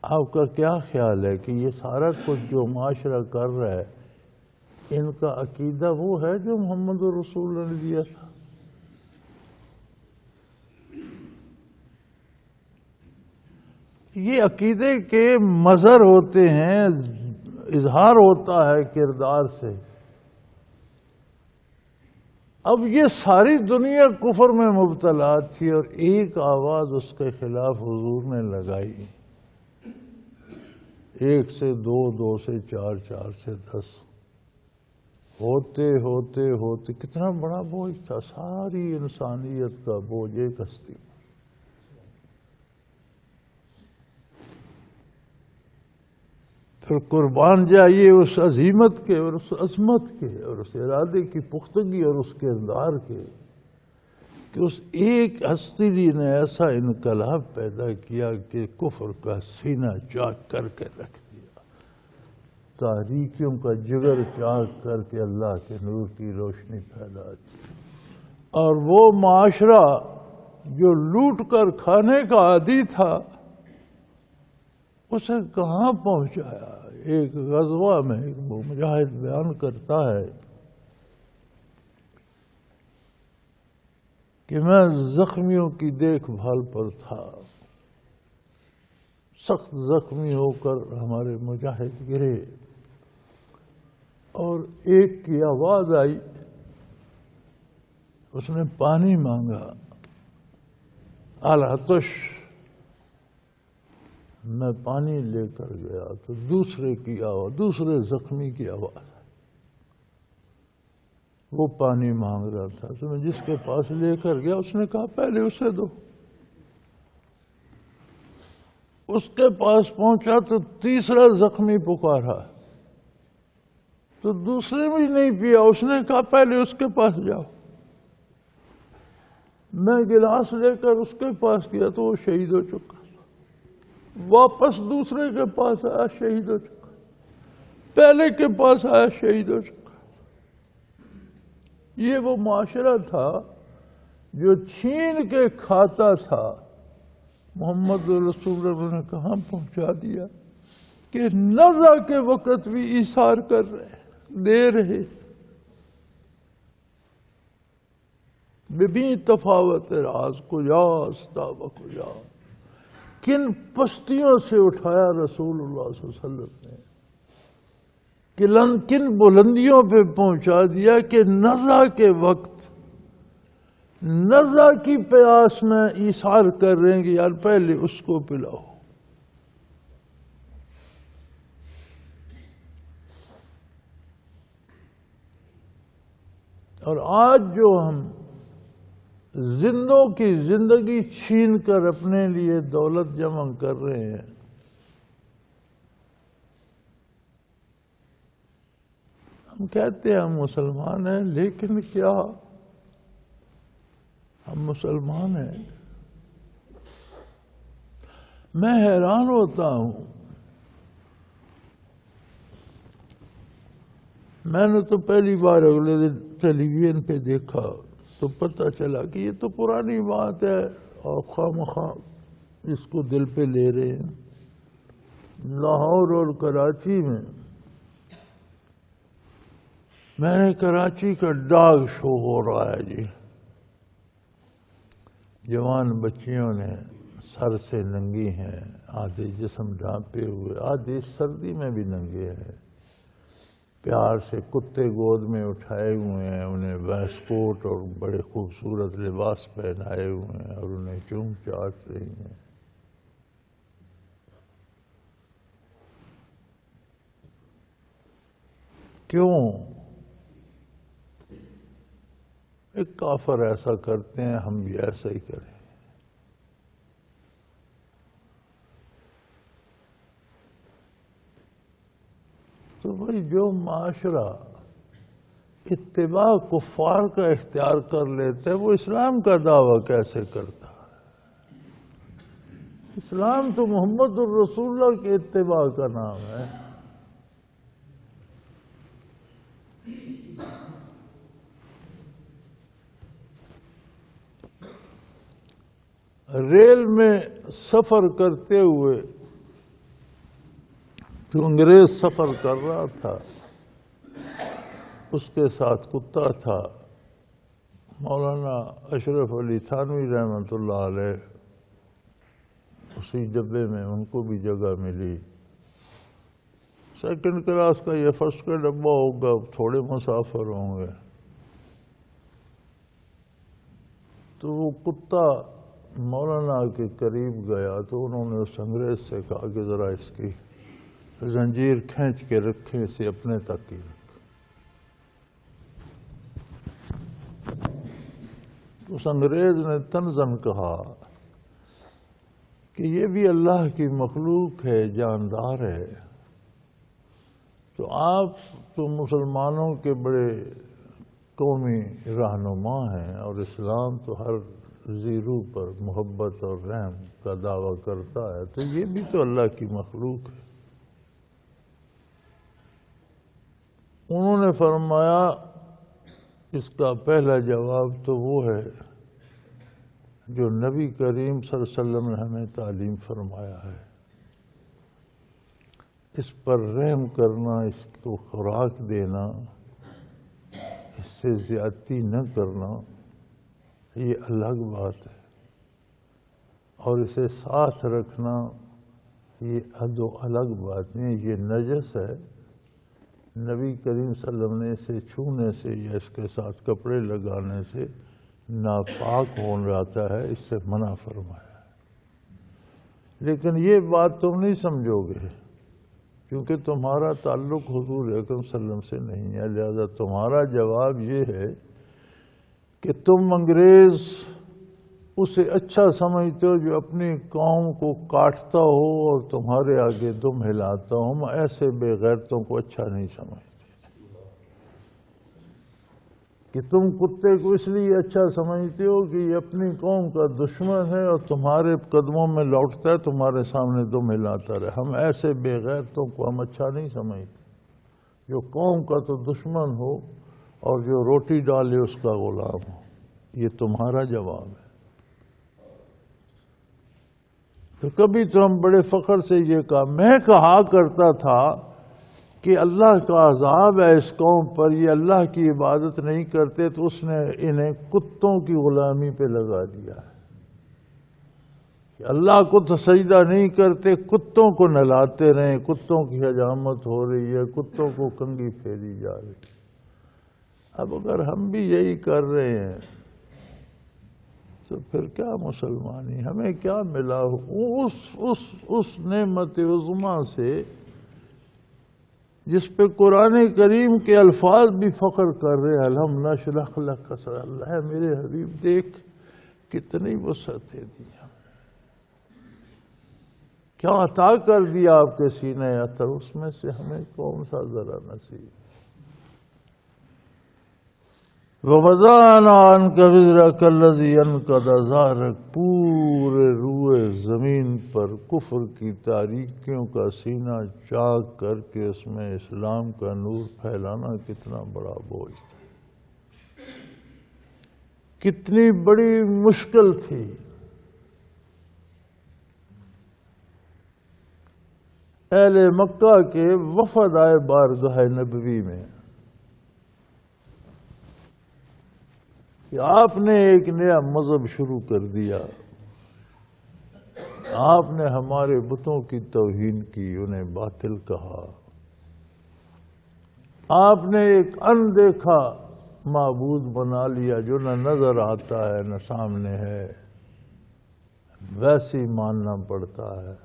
آپ کا کیا خیال ہے کہ یہ سارا کچھ جو معاشرہ کر رہا ہے، ان کا عقیدہ وہ ہے جو محمد رسول اللہ نے دیا تھا؟ یہ عقیدے کے مظہر ہوتے ہیں، اظہار ہوتا ہے کردار سے۔ اب یہ ساری دنیا کفر میں مبتلا تھی اور ایک آواز اس کے خلاف حضور نے لگائی، 1 سے 2، 2 سے 4، 4 سے 10، ہوتے ہوتے ہوتے کتنا بڑا بوجھ تھا، ساری انسانیت کا بوجھ ایک ہستی پر۔ پھر قربان جائیے اس عظیمت کے اور اس عظمت کے اور اس ارادے کی پختگی اور اس کردار کے کہ اس ایک ہستی نے ایسا انقلاب پیدا کیا کہ کفر کا سینہ چاک کر کے رکھ دیا، تاریکیوں کا جگر چاک کر کے اللہ کے نور کی روشنی پھیلا دی، اور وہ معاشرہ جو لوٹ کر کھانے کا عادی تھا اسے کہاں پہنچایا۔ ایک غزوہ میں ایک مجاہد بیان کرتا ہے کہ میں زخمیوں کی دیکھ بھال پر تھا، سخت زخمی ہو کر ہمارے مجاہد گرے اور ایک کی آواز آئی، اس نے پانی مانگا، العطش، میں پانی لے کر گیا تو دوسرے کی آواز، دوسرے زخمی کی آواز، وہ پانی مانگ رہا تھا، تو میں جس کے پاس لے کر گیا اس نے کہا پہلے اسے دو۔ اس کے پاس پہنچا تو تیسرا زخمی پکارا تو دوسرے بھی نہیں پیا، اس نے کہا پہلے اس کے پاس جاؤ۔ میں گلاس لے کر اس کے پاس گیا تو وہ شہید ہو چکا، واپس دوسرے کے پاس آیا، شہید ہو چکا، پہلے کے پاس آیا، شہید ہو چکا۔ یہ وہ معاشرہ تھا جو چھین کے کھاتا تھا، محمد رسول اللہ نے کہاں پہنچا دیا کہ نزع کے وقت بھی ایثار کر رہے، دے رہے۔ ببین تفاوت راز کجاست و کجا، کن پستیوں سے اٹھایا رسول اللہ صلی اللہ علیہ وسلم نے، کن بلندیوں پہ پہنچا دیا کہ نزع کے وقت نزع کی پیاس میں ایثار کر رہے ہیں کہ یار پہلے اس کو پلاؤ. اور آج جو ہم زندوں کی زندگی چھین کر اپنے لیے دولت جمع کر رہے ہیں، ہم کہتے ہیں ہم مسلمان ہیں، لیکن کیا ہم مسلمان ہیں؟ میں حیران ہوتا ہوں. میں نے تو پہلی بار اگلے دن ٹیلی ویژن پہ دیکھا تو پتہ چلا کہ یہ تو پرانی بات ہے اور خواہ اس کو دل پہ لے رہے ہیں. لاہور اور کراچی میں نے کراچی کا ڈاگ شو ہو رہا ہے جی. جوان بچیوں نے سر سے ننگی ہیں، آدھے جسم ڈھانپے ہوئے، آدھے سردی میں بھی ننگے ہیں، پیار سے کتے گود میں اٹھائے ہوئے ہیں، انہیں ویسٹ کوٹ اور بڑے خوبصورت لباس پہنائے ہوئے ہیں اور انہیں چوم چاٹ رہی ہیں. کیوں؟ ایک کافر ایسا کرتے ہیں، ہم بھی ایسا ہی کریں. تو بھائی جو معاشرہ اتباع کفار کا اختیار کر لیتا ہے وہ اسلام کا دعویٰ کیسے کرتا ہے؟ اسلام تو محمد الرسول اللہ کے اتباع کا نام ہے. ریل میں سفر کرتے ہوئے تو انگریز سفر کر رہا تھا، اس کے ساتھ کتا تھا. مولانا اشرف علی تھانوی رحمۃ اللہ علیہ اسی ڈبے میں، ان کو بھی جگہ ملی. سیکنڈ کلاس کا یا فرسٹ کا ڈبہ ہوگا، تھوڑے مسافر ہوں گے. تو وہ کتا مولانا کے قریب گیا تو انہوں نے اس انگریز سے کہا کہ ذرا اس کی زنجیر کھینچ کے رکھیں، اسے اپنے تک ہی رکھ. اس انگریز نے طنزاً کہا کہ یہ بھی اللہ کی مخلوق ہے، جاندار ہے. تو آپ تو مسلمانوں کے بڑے قومی رہنما ہیں اور اسلام تو ہر زیرو پر محبت اور رحم کا دعویٰ کرتا ہے، تو یہ بھی تو اللہ کی مخلوق ہے. انہوں نے فرمایا اس کا پہلا جواب تو وہ ہے جو نبی کریم صلی اللہ علیہ وسلم نے ہمیں تعلیم فرمایا ہے. اس پر رحم کرنا، اس کو خوراک دینا، اس سے زیادتی نہ کرنا، یہ الگ بات ہے. اور اسے ساتھ رکھنا یہ الگ بات نہیں، یہ نجس ہے. نبی کریم صلی اللہ علیہ وسلم نے اسے چھونے سے یا اس کے ساتھ کپڑے لگانے سے ناپاک ہو جاتا ہے، اس سے منع فرمایا. لیکن یہ بات تم نہیں سمجھو گے کیونکہ تمہارا تعلق حضور اکرم صلی اللہ علیہ وسلم سے نہیں ہے. لہذا تمہارا جواب یہ ہے کہ تم انگریز اسے اچھا سمجھتے ہو جو اپنی قوم کو کاٹتا ہو اور تمہارے آگے دم ہلاتا ہو. ہم ایسے بے غیرتوں کو اچھا نہیں سمجھتے کہ تم کتے کو اس لیے اچھا سمجھتے ہو کہ یہ اپنی قوم کا دشمن ہے اور تمہارے قدموں میں لوٹتا ہے، تمہارے سامنے دم ہلاتا رہے. ہم ایسے بے غیرتوں کو ہم اچھا نہیں سمجھتے جو قوم کا تو دشمن ہو اور جو روٹی ڈالے اس کا غلام ہو. یہ تمہارا جواب ہے. تو کبھی تو ہم بڑے فخر سے یہ کہا، میں کہا کرتا تھا کہ اللہ کا عذاب ہے اس قوم پر، یہ اللہ کی عبادت نہیں کرتے تو اس نے انہیں کتوں کی غلامی پہ لگا دیا ہے. کہ اللہ کو تو سجدہ نہیں کرتے، کتوں کو نہلاتے رہیں، کتوں کی حجامت ہو رہی ہے، کتوں کو کنگھی پھیری جا رہی ہے۔ اب اگر ہم بھی یہی کر رہے ہیں تو پھر کیا مسلمانی، ہمیں کیا ملا اس نعمت عظمیٰ سے جس پہ قرآن کریم کے الفاظ بھی فخر کر رہے ہیں، الم نشرح لک صدرک۔ اللہ ہے میرے حبیب دیکھ کتنی وسعتیں دی، کیا عطا کر دیا آپ کے سینے اطہر، اس میں سے ہمیں کون سا ذرا نصیب۔ وَوَضَعْنَا عَنْكَ وِزْرَكَ الَّذِي أَنقَضَ ظَهْرَكَ، پورے روئے زمین پر کفر کی تاریکیوں کا سینہ چاک کر کے اس میں اسلام کا نور پھیلانا کتنا بڑا بوجھ تھا، کتنی بڑی مشکل تھی۔ اہل مکہ کے وفد آئے بارگاہ نبوی میں کہ آپ نے ایک نیا مذہب شروع کر دیا، آپ نے ہمارے بتوں کی توہین کی، انہیں باطل کہا، آپ نے ایک اندیکھا معبود بنا لیا جو نہ نظر آتا ہے نہ سامنے ہے، ویسے ہی ماننا پڑتا ہے۔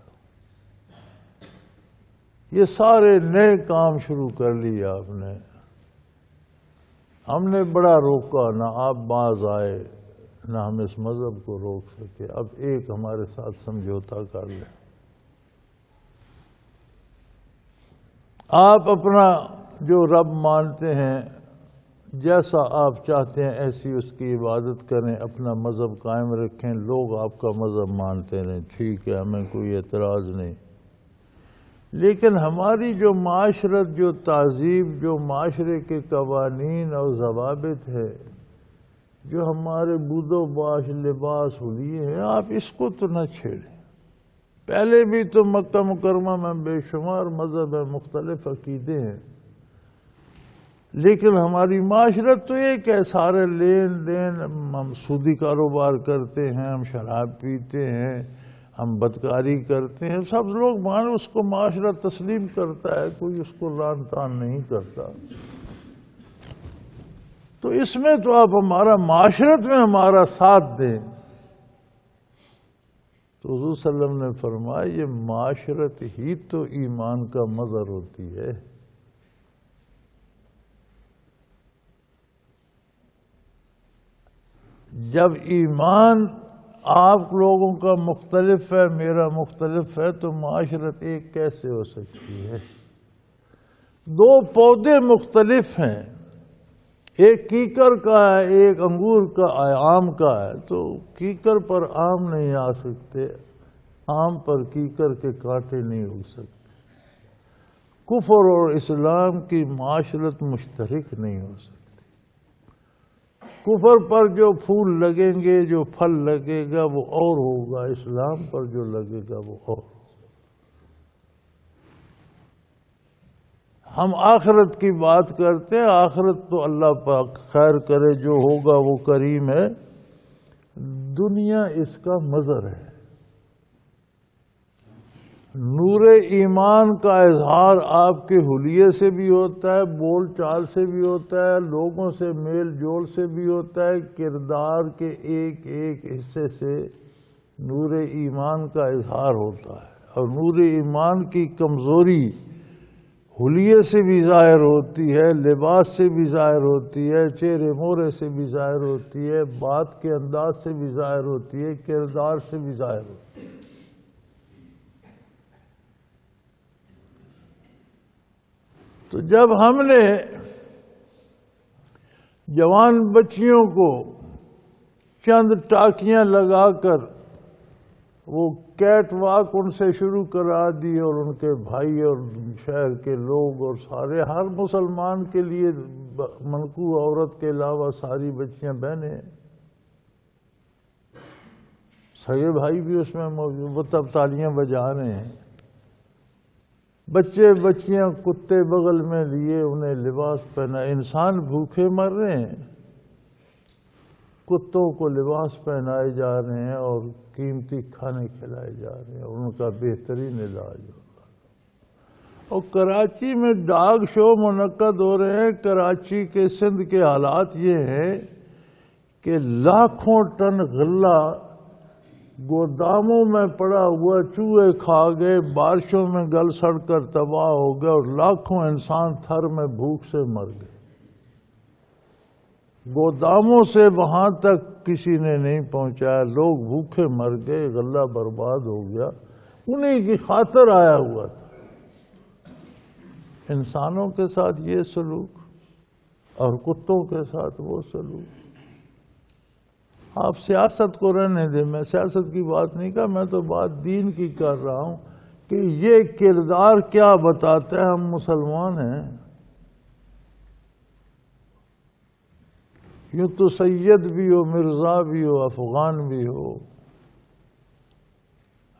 یہ سارے نئے کام شروع کر لیے آپ نے، ہم نے بڑا روکا، نہ آپ باز آئے نہ ہم اس مذہب کو روک سکے۔ اب ایک ہمارے ساتھ سمجھوتا کر لیں، آپ اپنا جو رب مانتے ہیں جیسا آپ چاہتے ہیں ایسی اس کی عبادت کریں، اپنا مذہب قائم رکھیں، لوگ آپ کا مذہب مانتے رہیں، ٹھیک ہے، ہمیں کوئی اعتراض نہیں۔ لیکن ہماری جو معاشرت، جو تہذیب، جو معاشرے کے قوانین اور ضوابط ہے، جو ہمارے بود و باش، لباس، حلیے ہیں، آپ اس کو تو نہ چھیڑیں۔ پہلے بھی تو مکہ مکرمہ میں بے شمار مذہب ہیں، مختلف عقیدے ہیں، لیکن ہماری معاشرت تو ایک ہے، سارے لین دین، ہم سودی کاروبار کرتے ہیں، ہم شراب پیتے ہیں، ہم بدکاری کرتے ہیں، سب لوگ مانے اس کو معاشرہ تسلیم کرتا ہے، کوئی اس کو لعن طعن نہیں کرتا۔ تو اس میں تو آپ ہمارا معاشرت میں ہمارا ساتھ دیں۔ تو حضور صلی اللہ علیہ وسلم نے فرمایا یہ معاشرت ہی تو ایمان کا مظہر ہوتی ہے۔ جب ایمان آپ لوگوں کا مختلف ہے، میرا مختلف ہے، تو معاشرت ایک کیسے ہو سکتی ہے؟ دو پودے مختلف ہیں، ایک کیکر کا ہے، ایک انگور کا آم کا ہے، تو کیکر پر آم نہیں آ سکتے، آم پر کیکر کے کانٹے نہیں اگ سکتے۔ کفر اور اسلام کی معاشرت مشترک نہیں ہو سکتی۔ کفر پر جو پھول لگیں گے، جو پھل لگے گا وہ اور ہوگا، اسلام پر جو لگے گا وہ اور۔ ہم آخرت کی بات کرتے ہیں، آخرت تو اللہ پاک خیر کرے، جو ہوگا وہ کریم ہے، دنیا اس کا مظہر ہے۔ نور ایمان کا اظہار آپ کے حلیے سے بھی ہوتا ہے، بول چال سے بھی ہوتا ہے، لوگوں سے میل جول سے بھی ہوتا ہے، کردار کے ایک ایک حصے سے نور ایمان کا اظہار ہوتا ہے۔ اور نور ایمان کی کمزوری حلیے سے بھی ظاہر ہوتی ہے، لباس سے بھی ظاہر ہوتی ہے، چہرے مورے سے بھی ظاہر ہوتی ہے، بات کے انداز سے بھی ظاہر ہوتی ہے، کردار سے بھی ظاہر ہوتی ہے۔ تو جب ہم نے جوان بچیوں کو چند ٹاکیاں لگا کر وہ کیٹ واک ان سے شروع کرا دی، اور ان کے بھائی اور شہر کے لوگ اور سارے، ہر مسلمان کے لیے منکوح عورت کے علاوہ ساری بچیاں بہنیں، سگے بھائی بھی اس میں موجود، وہ تب تالیاں بجا رہے ہیں، بچے بچیاں کتے بغل میں لیے، انہیں لباس پہنا، انسان بھوکے مر رہے ہیں، کتوں کو لباس پہنائے جا رہے ہیں اور قیمتی کھانے کھلائے جا رہے ہیں، ان کا بہترین علاج ہوگا۔ اور کراچی میں ڈاگ شو منعقد ہو رہے ہیں۔ کراچی کے سندھ کے حالات یہ ہیں کہ لاکھوں ٹن غلہ گوداموں میں پڑا ہوا، چوہے کھا گئے، بارشوں میں گل سڑ کر تباہ ہو گئے، اور لاکھوں انسان تھر میں بھوک سے مر گئے۔ گوداموں سے وہاں تک کسی نے نہیں پہنچایا، لوگ بھوکے مر گئے، غلہ برباد ہو گیا، انہی کی خاطر آیا ہوا تھا۔ انسانوں کے ساتھ یہ سلوک اور کتوں کے ساتھ وہ سلوک۔ آپ سیاست کو رہنے دیں، میں سیاست کی بات نہیں کر، میں تو بات دین کی کر رہا ہوں کہ یہ کردار کیا بتاتا ہے ہم مسلمان ہیں۔ یوں تو سید بھی ہو، مرزا بھی ہو، افغان بھی ہو،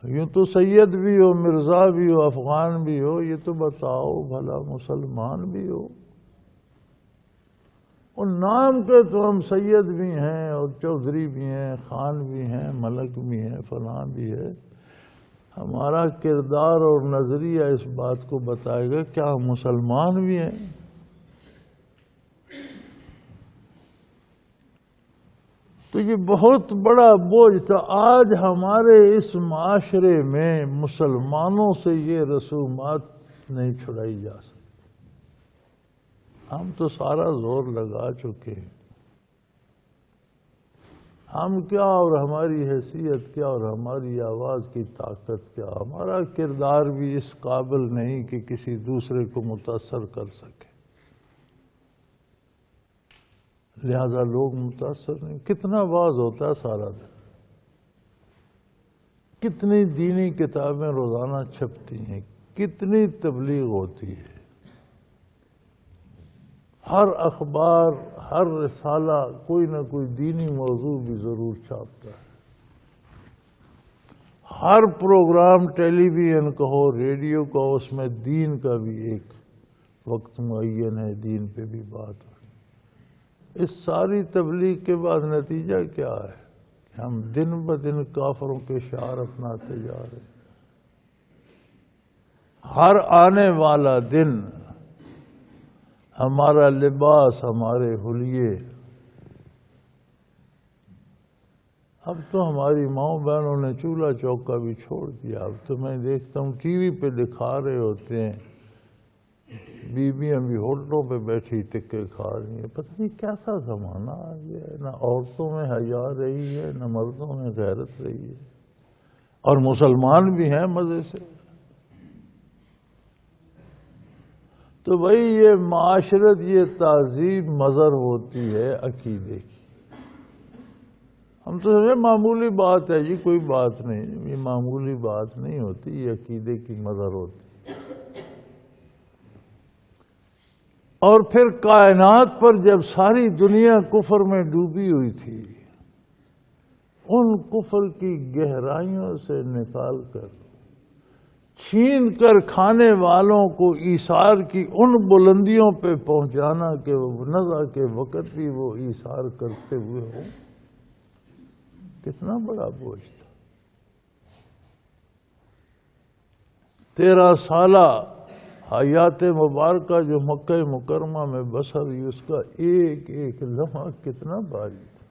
یوں تو سید بھی ہو، مرزا بھی ہو، افغان بھی ہو، یہ تو بتاؤ بھلا مسلمان بھی ہو؟ اور نام کے تو ہم سید بھی ہیں اور چودھری بھی ہیں، خان بھی ہیں، ملک بھی ہیں، فلاں بھی ہے۔ ہمارا کردار اور نظریہ اس بات کو بتائے گا کیا ہم مسلمان بھی ہیں؟ تو یہ بہت بڑا بوجھ تھا۔ آج ہمارے اس معاشرے میں مسلمانوں سے یہ رسومات نہیں چھڑائی جا سکتی۔ ہم تو سارا زور لگا چکے ہیں۔ ہم کیا اور ہماری حیثیت کیا اور ہماری آواز کی طاقت کیا، ہمارا کردار بھی اس قابل نہیں کہ کسی دوسرے کو متاثر کر سکے، لہذا لوگ متاثر نہیں۔ کتنا واعظ ہوتا ہے سارا دن، کتنی دینی کتابیں روزانہ چھپتی ہیں، کتنی تبلیغ ہوتی ہے، ہر اخبار، ہر رسالہ کوئی نہ کوئی دینی موضوع بھی ضرور چھاپتا ہے، ہر پروگرام ٹیلی ویژن کا ہو، ریڈیو کا ہو، اس میں دین کا بھی ایک وقت معین ہے، دین پہ بھی بات ہو۔ اس ساری تبلیغ کے بعد نتیجہ کیا ہے کہ ہم دن بدن کافروں کے شعار اپناتے جا رہے ہیں۔ ہر آنے والا دن ہمارا لباس، ہمارے حلیے، اب تو ہماری ماؤں بہنوں نے چولہا چوکا بھی چھوڑ دیا۔ اب تو میں دیکھتا ہوں ٹی وی پہ دکھا رہے ہوتے ہیں بیویاں بھی ہوٹلوں پہ بیٹھی ٹکے کھا رہی ہیں۔ پتہ نہیں کیسا زمانہ آ گیا ہے، نہ عورتوں میں حیا رہی ہے، نہ مردوں میں غیرت رہی ہے، اور مسلمان بھی ہیں مزے سے۔ تو بھائی یہ معاشرت، یہ تہذیب مظہر ہوتی ہے عقیدے کی۔ ہم تو سمجھے معمولی بات ہے جی، کوئی بات نہیں، یہ معمولی بات نہیں ہوتی، یہ عقیدے کی مظہر ہوتی ہے۔ اور پھر کائنات پر جب ساری دنیا کفر میں ڈوبی ہوئی تھی، ان کفر کی گہرائیوں سے نکال کر، چھین کر کھانے والوں کو ایثار کی ان بلندیوں پہ پہنچانا کہ وہ نزع کے وقت بھی وہ ایثار کرتے ہوئے ہوں، کتنا بڑا بوجھ تھا۔ 13 سالہ حیات مبارکہ جو مکہ مکرمہ میں بسر ہوئی، اس کا ایک ایک لمحہ کتنا بھاری تھا۔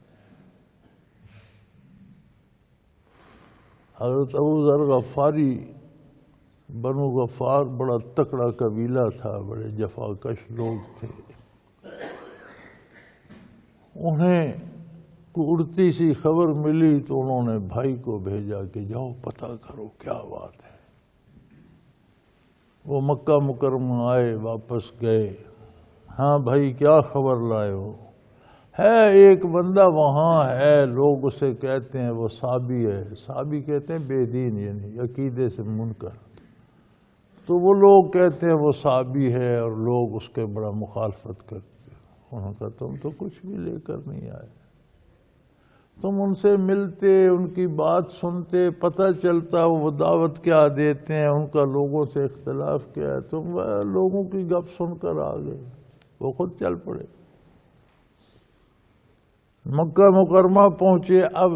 حضرت ابو ذر غفاری، بنو غفار بڑا تکڑا قبیلہ تھا، بڑے جفاکش لوگ تھے۔ انہیں کو اڑتی سی خبر ملی تو انہوں نے بھائی کو بھیجا کہ جاؤ پتہ کرو کیا بات ہے۔ وہ مکہ مکرمہ آئے، واپس گئے، ہاں بھائی کیا خبر لائے ہو؟ ہے ایک بندہ وہاں ہے، لوگ اسے کہتے ہیں وہ صابی ہے، صابی کہتے ہیں بے دین، یعنی عقیدے سے منکر، تو وہ لوگ کہتے ہیں وہ صابی ہے اور لوگ اس کے بڑا مخالفت کرتے ہیں۔ انہوں نے کہا تم تو کچھ بھی لے کر نہیں آئے، تم ان سے ملتے، ان کی بات سنتے، پتہ چلتا وہ دعوت کیا دیتے ہیں، ان کا لوگوں سے اختلاف کیا ہے، تم لوگوں کی گپ سن کر آ گئے، وہ خود چل پڑے۔ مکہ مکرمہ پہنچے. اب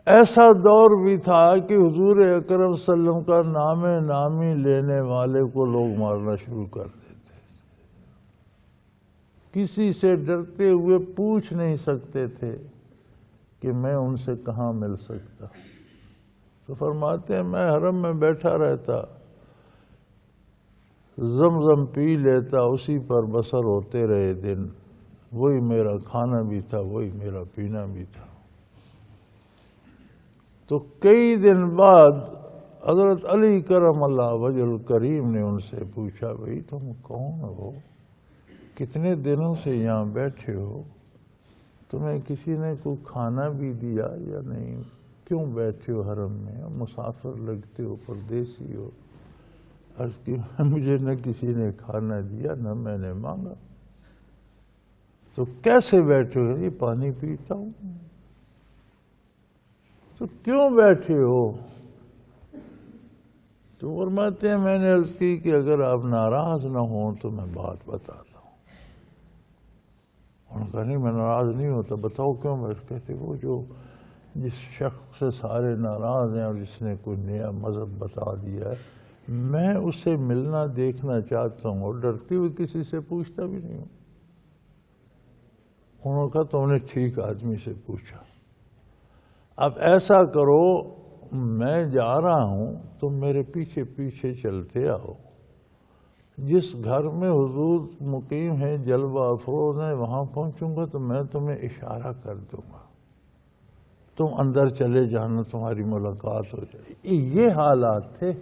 ایسا دور بھی تھا کہ حضور اکرم صلی اللہ علیہ وسلم کا نام نامی لینے والے کو لوگ مارنا شروع کر دیتے. کسی سے ڈرتے ہوئے پوچھ نہیں سکتے تھے کہ میں ان سے کہاں مل سکتا. تو فرماتے ہیں میں حرم میں بیٹھا رہتا, زمزم پی لیتا, اسی پر بسر ہوتے رہے دن. وہی میرا کھانا بھی تھا, وہی میرا پینا بھی تھا. تو کئی دن بعد حضرت علی کرم اللہ وجہ الکریم نے ان سے پوچھا, بھئی تم کون ہو, کتنے دنوں سے یہاں بیٹھے ہو, تمہیں کسی نے کوئی کھانا بھی دیا یا نہیں, کیوں بیٹھے ہو حرم میں, مسافر لگتے ہو, پردیسی ہو. عرض کی مجھے نہ کسی نے کھانا دیا نہ میں نے مانگا. تو کیسے بیٹھے ہو؟ یہ پانی پیتا ہوں. تو کیوں بیٹھے ہو؟ تو فرماتے ہیں میں نے عرض کی کہ اگر آپ ناراض نہ ہوں تو میں بات بتاتا ہوں. انہوں نے کہا نہیں میں ناراض نہیں ہوتا, بتاؤ کیوں. میں کہتے وہ جو جس شخص سے سارے ناراض ہیں اور جس نے کوئی نیا مذہب بتا دیا ہے, میں اسے ملنا دیکھنا چاہتا ہوں اور ڈرتے ہوئے کسی سے پوچھتا بھی نہیں ہوں. انہوں نے کہا تم نے ٹھیک آدمی سے پوچھا. اب ایسا کرو, میں جا رہا ہوں تم میرے پیچھے پیچھے چلتے آؤ. جس گھر میں حضور مقیم ہیں جلوہ افروز ہیں, وہاں پہنچوں گا تو میں تمہیں اشارہ کر دوں گا, تم اندر چلے جانا, تمہاری ملاقات ہو جائے. یہ حالات تھے.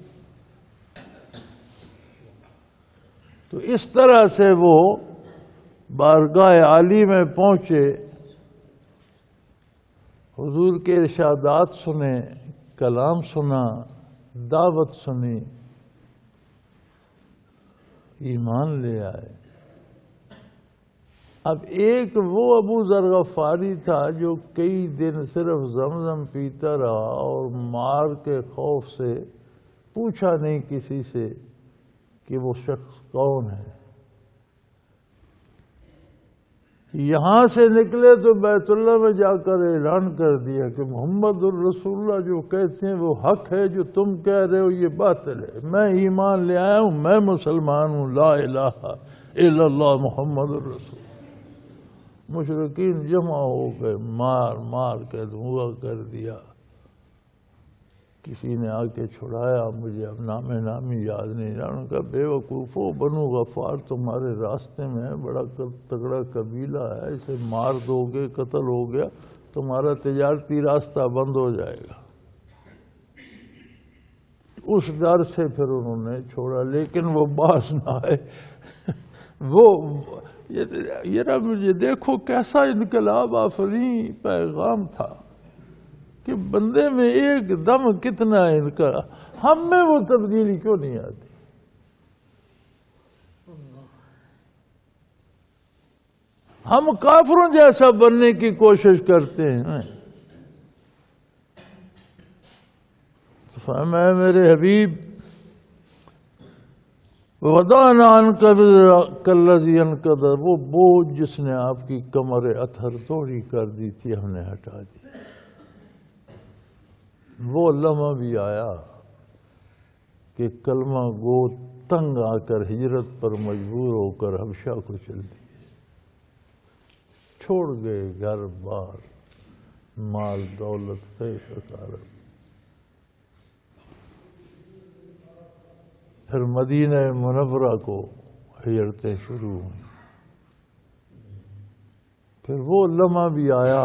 تو اس طرح سے وہ بارگاہ عالی میں پہنچے, حضور کے ارشادات سنے, کلام سنا, دعوت سنی, ایمان لے آئے. اب ایک وہ ابو ذر غفاری تھا جو کئی دن صرف زمزم پیتا رہا اور مار کے خوف سے پوچھا نہیں کسی سے کہ وہ شخص کون ہے. یہاں سے نکلے تو بیت اللہ میں جا کر اعلان کر دیا کہ محمد الرسول اللہ جو کہتے ہیں وہ حق ہے, جو تم کہہ رہے ہو یہ باطل ہے. میں ایمان لے آیا ہوں, میں مسلمان ہوں, لا الہ الا اللہ محمد الرسول. مشرکین جمع ہو گئے, مار مار کے دھواں کر دیا. کسی نے آ کے چھڑایا, مجھے اب نام نامی یاد نہیں. انہوں نے کہا بے وقوفو, بنو غفار تمہارے راستے میں ہے, بڑا تگڑا قبیلہ ہے, اسے مار دو گے, قتل ہو گیا, تمہارا تجارتی راستہ بند ہو جائے گا. اس ڈر سے پھر انہوں نے چھوڑا, لیکن وہ باز نہ آئے. وہ یہ دیکھو کیسا انقلاب آفرین پیغام تھا کہ بندے میں ایک دم کتنا انقلاب. ہم میں وہ تبدیلی کیوں نہیں آتی؟ ہم کافروں جیسا بننے کی کوشش کرتے ہیں. تو فرمایا میرے حبیب وَضَعْنَا عَنْكَ كَالَّذِي أَنْقَضَ, وہ بوجھ جس نے آپ کی کمر اطہر توڑی کر دی تھی ہم نے ہٹا دی. وہ لمحہ بھی آیا کہ کلمہ گو تنگ آ کر ہجرت پر مجبور ہو کر حبشہ کو چل دیے, چھوڑ گئے گھر بار, مال دولت, عیش وسارت. پھر مدینہ منورہ کو ہجرتیں شروع ہوئیں. پھر وہ لمحہ بھی آیا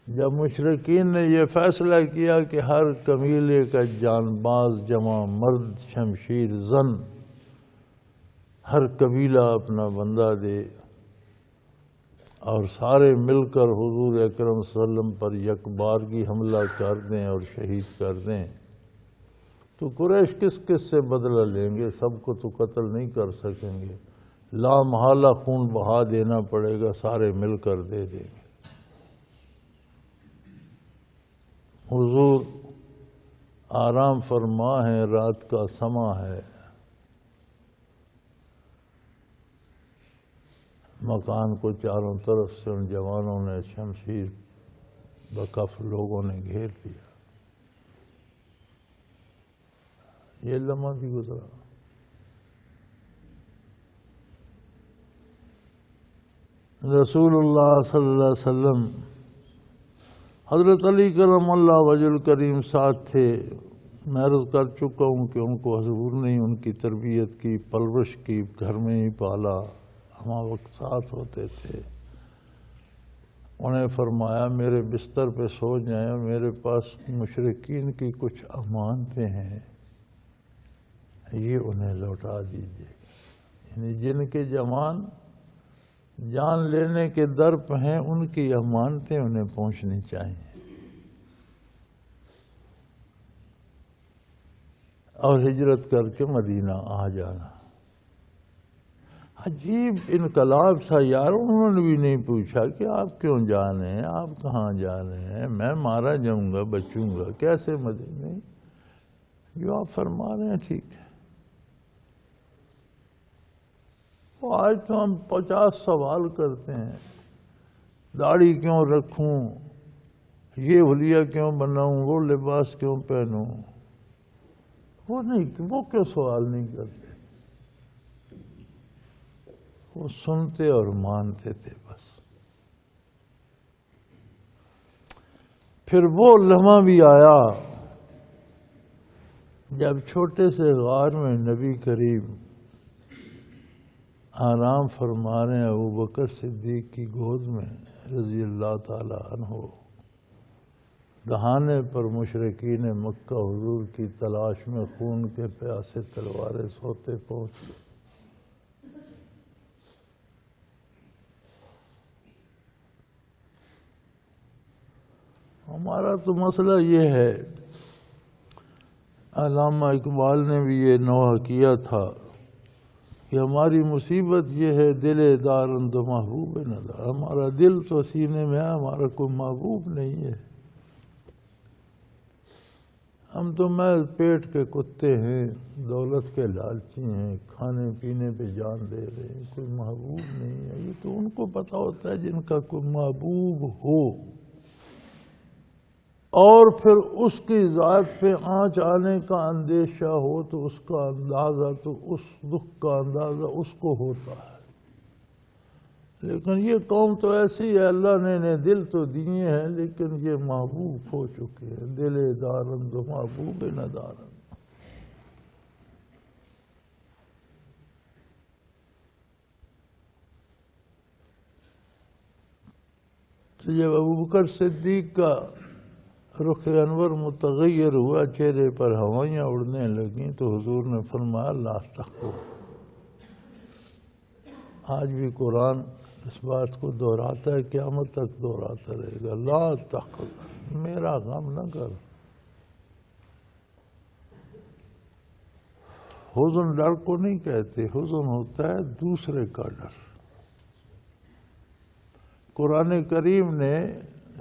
جب مشرکین نے یہ فیصلہ کیا کہ ہر قبیلے کا جان باز جمع مرد شمشیر زن, ہر قبیلہ اپنا بندہ دے اور سارے مل کر حضور اکرم صلی اللہ علیہ وسلم پر یکبارگی حملہ کر دیں اور شہید کر دیں. تو قریش کس کس سے بدلہ لیں گے؟ سب کو تو قتل نہیں کر سکیں گے, لا محالہ خون بہا دینا پڑے گا, سارے مل کر دے دیں گے. حضور آرام فرما ہے, رات کا سما ہے, مکان کو چاروں طرف سے ان جوانوں نے شمشیر بکف لوگوں نے گھیر لیا. یہ لمحہ بھی گزرا. رسول اللہ صلی اللہ علیہ وسلم حضرت علی کرم اللہ وجہ الکریم ساتھ تھے. میں عرض کر چکا ہوں کہ ان کو حضور نے ان کی تربیت کی، پرورش کی، گھر میں ہی پالا، ہم وقت ساتھ ہوتے تھے. انہیں فرمایا میرے بستر پہ سو جائیں، میرے پاس مشرکین کی کچھ امانتیں ہیں، یہ انہیں لوٹا دیجیے. یعنی جن کے جوان جان لینے کے در پہ ہیں ان کی امانتیں انہیں پہنچنی چاہیے. اور ہجرت کر کے مدینہ آ جانا. عجیب انقلاب تھا یار. انہوں نے بھی نہیں پوچھا کہ آپ کیوں جا رہے ہیں، آپ کہاں جا رہے ہیں، میں مارا جاؤں گا، بچوں گا، کیسے مدینہ. جو آپ فرما رہے ہیں ٹھیک ہے. آج تو ہم 50 سوال کرتے ہیں. داڑھی کیوں رکھوں، یہ حلیہ کیوں بناؤں، وہ لباس کیوں پہنوں. وہ کیوں سوال نہیں کرتے. وہ سنتے اور مانتے تھے بس. پھر وہ لمحہ بھی آیا جب چھوٹے سے غار میں نبی کریم آرام فرما رہے ہیں ابوبکر صدیق کی گود میں رضی اللہ تعالی عنہ. دہانے پر مشرکین مکہ حضور کی تلاش میں خون کے پیاسے تلواریں سوتے پہنچے. ہمارا تو مسئلہ یہ ہے، علامہ اقبال نے بھی یہ نوحہ کیا تھا کہ ہماری مصیبت یہ ہے دل دارند و محبوب ندار. ہمارا دل تو سینے میں ہے، ہمارا کوئی محبوب نہیں ہے. ہم تو محض پیٹ کے کتے ہیں، دولت کے لالچی ہیں، کھانے پینے پہ جان دے رہے ہیں، کوئی محبوب نہیں ہے. یہ تو ان کو پتہ ہوتا ہے جن کا کوئی محبوب ہو، اور پھر اس کی ذات پہ آنچ آنے کا اندیشہ ہو تو اس کا اندازہ، تو اس دکھ کا اندازہ اس کو ہوتا ہے. لیکن یہ قوم تو ایسی ہے، اللہ نے انہیں دل تو دیے ہیں لیکن یہ محبوب ہو چکے ہیں. دل دارند و محبوب ندارند. تو جب ابوبکر صدیق کا رخ انور متغیر ہوا، چہرے پر ہوائیاں اڑنے لگیں، تو حضور نے فرمایا لا تخف. آج بھی قرآن اس بات کو دہراتا ہے، قیامت تک دہراتا رہے گا. لا تخف، میرا غم نہ کر. حزن ڈر کو نہیں کہتے، حزن ہوتا ہے دوسرے کا ڈر. قرآن کریم نے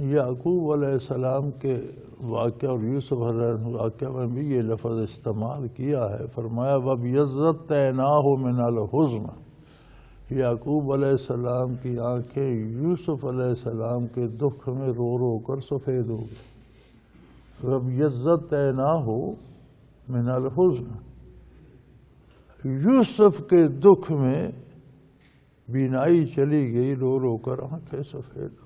یعقوب علیہ السلام کے واقعہ اور یوسف علیہ السلام کے واقعہ میں بھی یہ لفظ استعمال کیا ہے. فرمایا وَابْيَضَّتْ مِنَ الْحُزْنِ. یعقوب علیہ السلام کی آنکھیں یوسف علیہ السلام کے دکھ میں رو رو کر سفید ہو گئی. وَابْيَضَّتْ مِنَ الْحُزْنِ. یوسف کے دکھ میں بینائی چلی گئی، رو رو کر آنکھیں سفید ہو.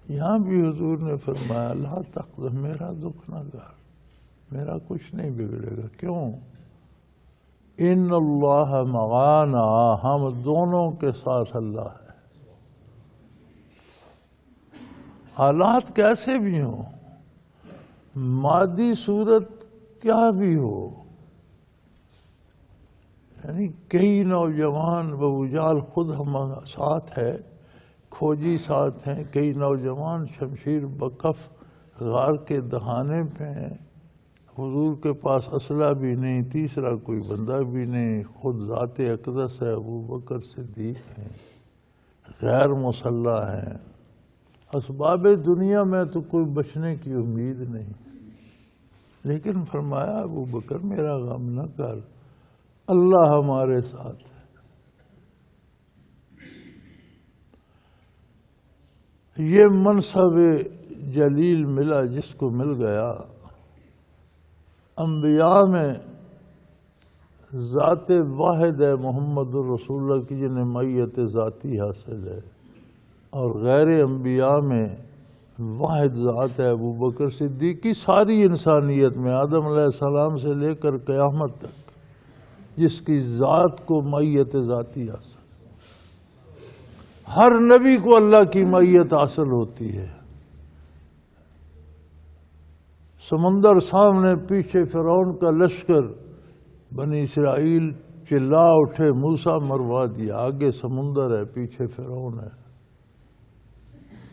یہاں بھی حضور نے فرمایا لا تخف، میرا دکھ نہ کر، میرا کچھ نہیں بگڑے گا. کیوں؟ ان اللہ معانا، ہم دونوں کے ساتھ اللہ ہے. حالات کیسے بھی ہوں، مادی صورت کیا بھی ہو، یعنی کئی نوجوان بوجال خود ہمارا ساتھ ہے، کھوجی ساتھ ہیں، کئی نوجوان شمشیر بکف غار کے دہانے پہ ہیں. حضور کے پاس اسلحہ بھی نہیں، تیسرا کوئی بندہ بھی نہیں، خود ذات اقدس ہے، ابوبکر صدیق ہیں، غیر مسلح ہیں. اسباب دنیا میں تو کوئی بچنے کی امید نہیں. لیکن فرمایا ابوبکر میرا غم نہ کر، اللہ ہمارے ساتھ ہے. یہ منصب جلیل ملا جس کو مل گیا، انبیاء میں ذات واحد ہے محمد الرسول اللہ کی جنہیں معیت ذاتی حاصل ہے، اور غیر انبیاء میں واحد ذات ہے ابو بکر صدیق کی ساری انسانیت میں، آدم علیہ السلام سے لے کر قیامت تک، جس کی ذات کو معیت ذاتی حاصل۔ ہر نبی کو اللہ کی معیت حاصل ہوتی ہے۔ سمندر سامنے، پیچھے فرعون کا لشکر، بنی اسرائیل چلا اٹھے، موسیٰ مروا دیا، آگے سمندر ہے، پیچھے فرعون ہے۔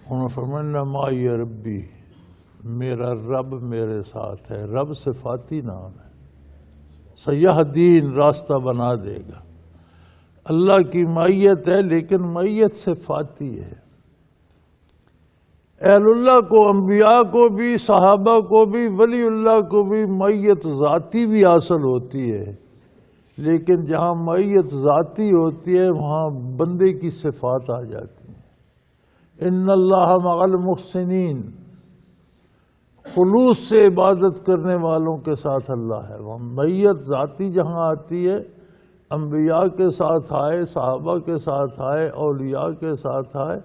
انہوں نے فرمایا معی ربی، میرا رب میرے ساتھ ہے۔ رب صفاتی نام ہے، سیہدین، راستہ بنا دے گا۔ اللہ کی معیت ہے، لیکن معیت صفاتی ہے۔ اہل اللہ کو، انبیاء کو بھی، صحابہ کو بھی، ولی اللہ کو بھی معیت ذاتی بھی حاصل ہوتی ہے، لیکن جہاں معیت ذاتی ہوتی ہے وہاں بندے کی صفات آ جاتی ہیں۔ ان اللہ مع المحسنین، خلوص سے عبادت کرنے والوں کے ساتھ اللہ ہے۔ وہاں معیت ذاتی جہاں آتی ہے، انبیاء کے ساتھ آئے، صحابہ کے ساتھ آئے، اولیاء کے ساتھ آئے،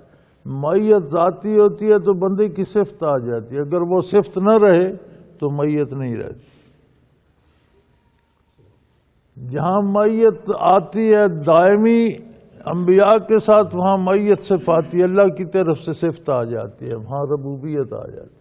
معیت ذاتی ہوتی ہے تو بندے کی صفت آ جاتی ہے۔ اگر وہ صفت نہ رہے تو معیت نہیں رہتی۔ جہاں معیت آتی ہے دائمی انبیاء کے ساتھ، وہاں معیت صفاتی اللہ کی طرف سے صفت آ جاتی ہے، وہاں ربوبیت آ جاتی ہے۔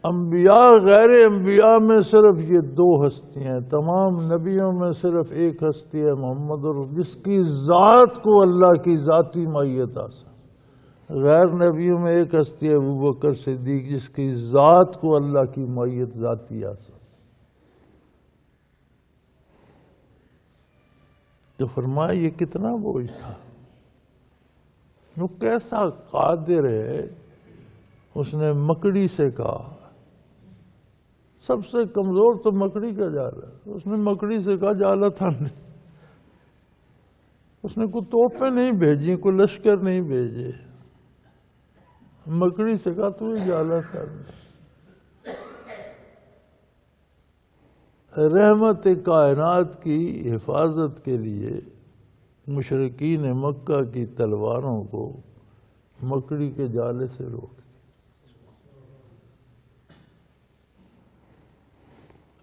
انبیاء غیر انبیاء میں صرف یہ دو ہستیاں ہیں، تمام نبیوں میں صرف ایک ہستی ہے محمد، جس کی ذات کو اللہ کی ذاتی معیت حاصل۔ غیر نبیوں میں ایک ہستی ہے ابو بکر صدیق، جس کی ذات کو اللہ کی معیت ذاتی حاصل۔ تو فرمایا یہ کتنا بوجھ تھا، وہ کیسا قادر ہے۔ اس نے مکڑی سے کہا، سب سے کمزور تو مکڑی کا جالا، اس نے مکڑی سے کہا جالا تھا نہیں۔ اس نے کوئی توپیں نہیں بھیجی، کوئی لشکر نہیں بھیجے، مکڑی سے کہا تو یہ جالا تھا۔ رحمت کائنات کی حفاظت کے لیے مشرکین مکہ کی تلواروں کو مکڑی کے جالے سے روک دیا۔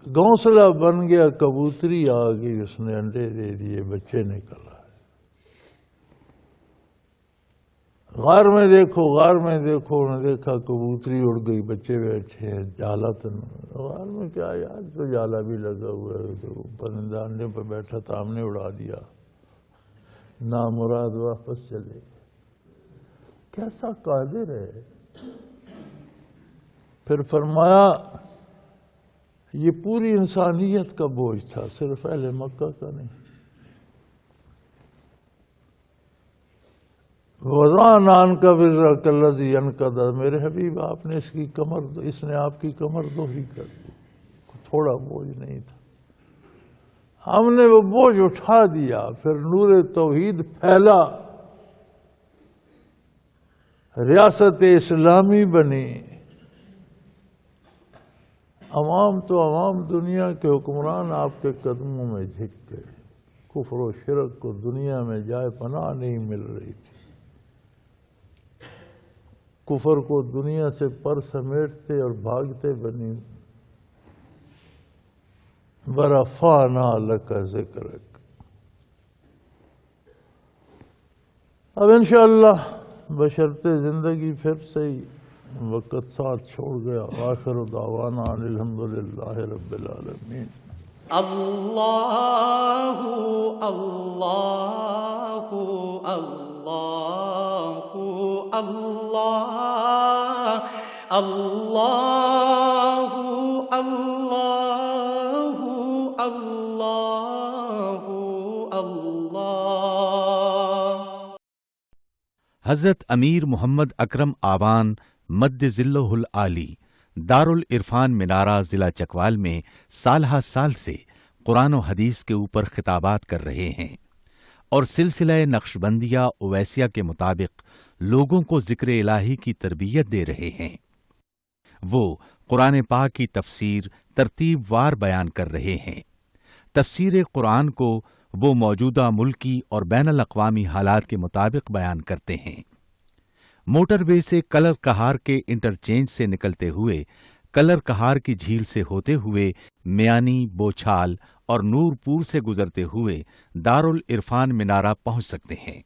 گھونسلہ بن گیا، کبوتری آ گئی، اس نے انڈے دے دیے، بچے نکل آئے۔ غار میں دیکھو، غار میں دیکھو، انہوں نے دیکھا کبوتری اڑ گئی، بچے بیٹھے ہیں، جالا تو غار میں کیا یار، تو جالا بھی لگا ہوا ہے، تو پرندہ انڈے پہ بیٹھا تھا، ہم نے اڑا دیا، نامراد واپس چلے گئے۔ کیسا قادر ہے۔ پھر فرمایا یہ پوری انسانیت کا بوجھ تھا، صرف اہل مکہ کا نہیں۔ وَضَعْنَا عَنْكَ وِزْرَكَ الَّذِي أَنقَضَ، میرے حبیب آپ نے اس نے آپ کی کمر دوہری کر دی، تھوڑا بوجھ نہیں تھا، ہم نے وہ بوجھ اٹھا دیا۔ پھر نور توحید پھیلا، ریاست اسلامی بنی، عوام تو عوام، دنیا کے حکمران آپ کے قدموں میں جھک گئے۔ کفر و شرک کو دنیا میں جائے پناہ نہیں مل رہی تھی، کفر کو دنیا سے پر سمیٹتے اور بھاگتے بنی۔ وَرَفَعْنَا لَكَ ذِكْرَكَ۔ اب انشاءاللہ بشرط زندگی پھر سے ہی وقت ساتھ چھوڑ گیا۔ آخر دعوانا ان الحمدللہ رب العالمین۔ اللہ اللہ اللہ اللہ اللہ اللہ اللہ اللہ۔ حضرت امیر محمد اکرم آوان مد ذلہ العالی دارالعرفان منارہ ضلع چکوال میں سالہ سال سے قرآن و حدیث کے اوپر خطابات کر رہے ہیں، اور سلسلہ نقشبندیہ اویسیہ کے مطابق لوگوں کو ذکر الہی کی تربیت دے رہے ہیں۔ وہ قرآن پاک کی تفسیر ترتیب وار بیان کر رہے ہیں۔ تفسیر قرآن کو وہ موجودہ ملکی اور بین الاقوامی حالات کے مطابق بیان کرتے ہیں۔ موٹر وے سے کلر کہار کے انٹرچینج سے نکلتے ہوئے کلر کہار کی جھیل سے ہوتے ہوئے میانی، بوچھال اور نور پور سے گزرتے ہوئے دارالعرفان منارہ پہنچ سکتے ہیں۔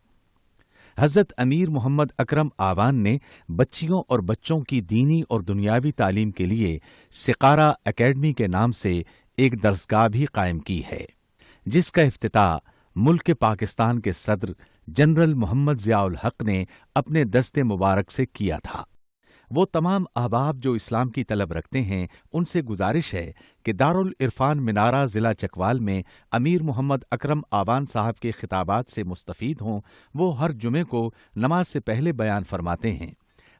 حضرت امیر محمد اکرم آوان نے بچیوں اور بچوں کی دینی اور دنیاوی تعلیم کے لیے سقارہ اکیڈمی کے نام سے ایک درسگاہ بھی قائم کی ہے، جس کا افتتاح ملک پاکستان کے صدر جنرل محمد ضیاء الحق نے اپنے دست مبارک سے کیا تھا۔ وہ تمام احباب جو اسلام کی طلب رکھتے ہیں ان سے گزارش ہے کہ دارالعرفان منارہ ضلع چکوال میں امیر محمد اکرم آوان صاحب کے خطابات سے مستفید ہوں۔ وہ ہر جمعے کو نماز سے پہلے بیان فرماتے ہیں۔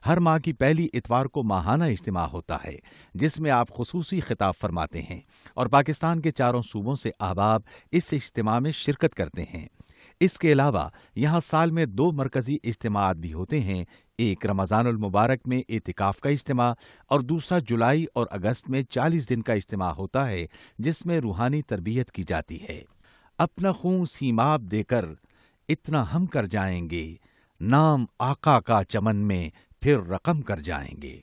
ہر ماہ کی پہلی اتوار کو ماہانہ اجتماع ہوتا ہے جس میں آپ خصوصی خطاب فرماتے ہیں اور پاکستان کے چاروں صوبوں سے احباب اس اجتماع میں شرکت کرتے ہیں۔ اس کے علاوہ یہاں سال میں 2 مرکزی اجتماعات بھی ہوتے ہیں، ایک رمضان المبارک میں اعتکاف کا اجتماع اور دوسرا جولائی اور اگست میں 40 دن کا اجتماع ہوتا ہے جس میں روحانی تربیت کی جاتی ہے۔ اپنا خون سیماب دے کر اتنا ہم کر جائیں گے، نام آقا کا چمن میں پھر رقم کر جائیں گے۔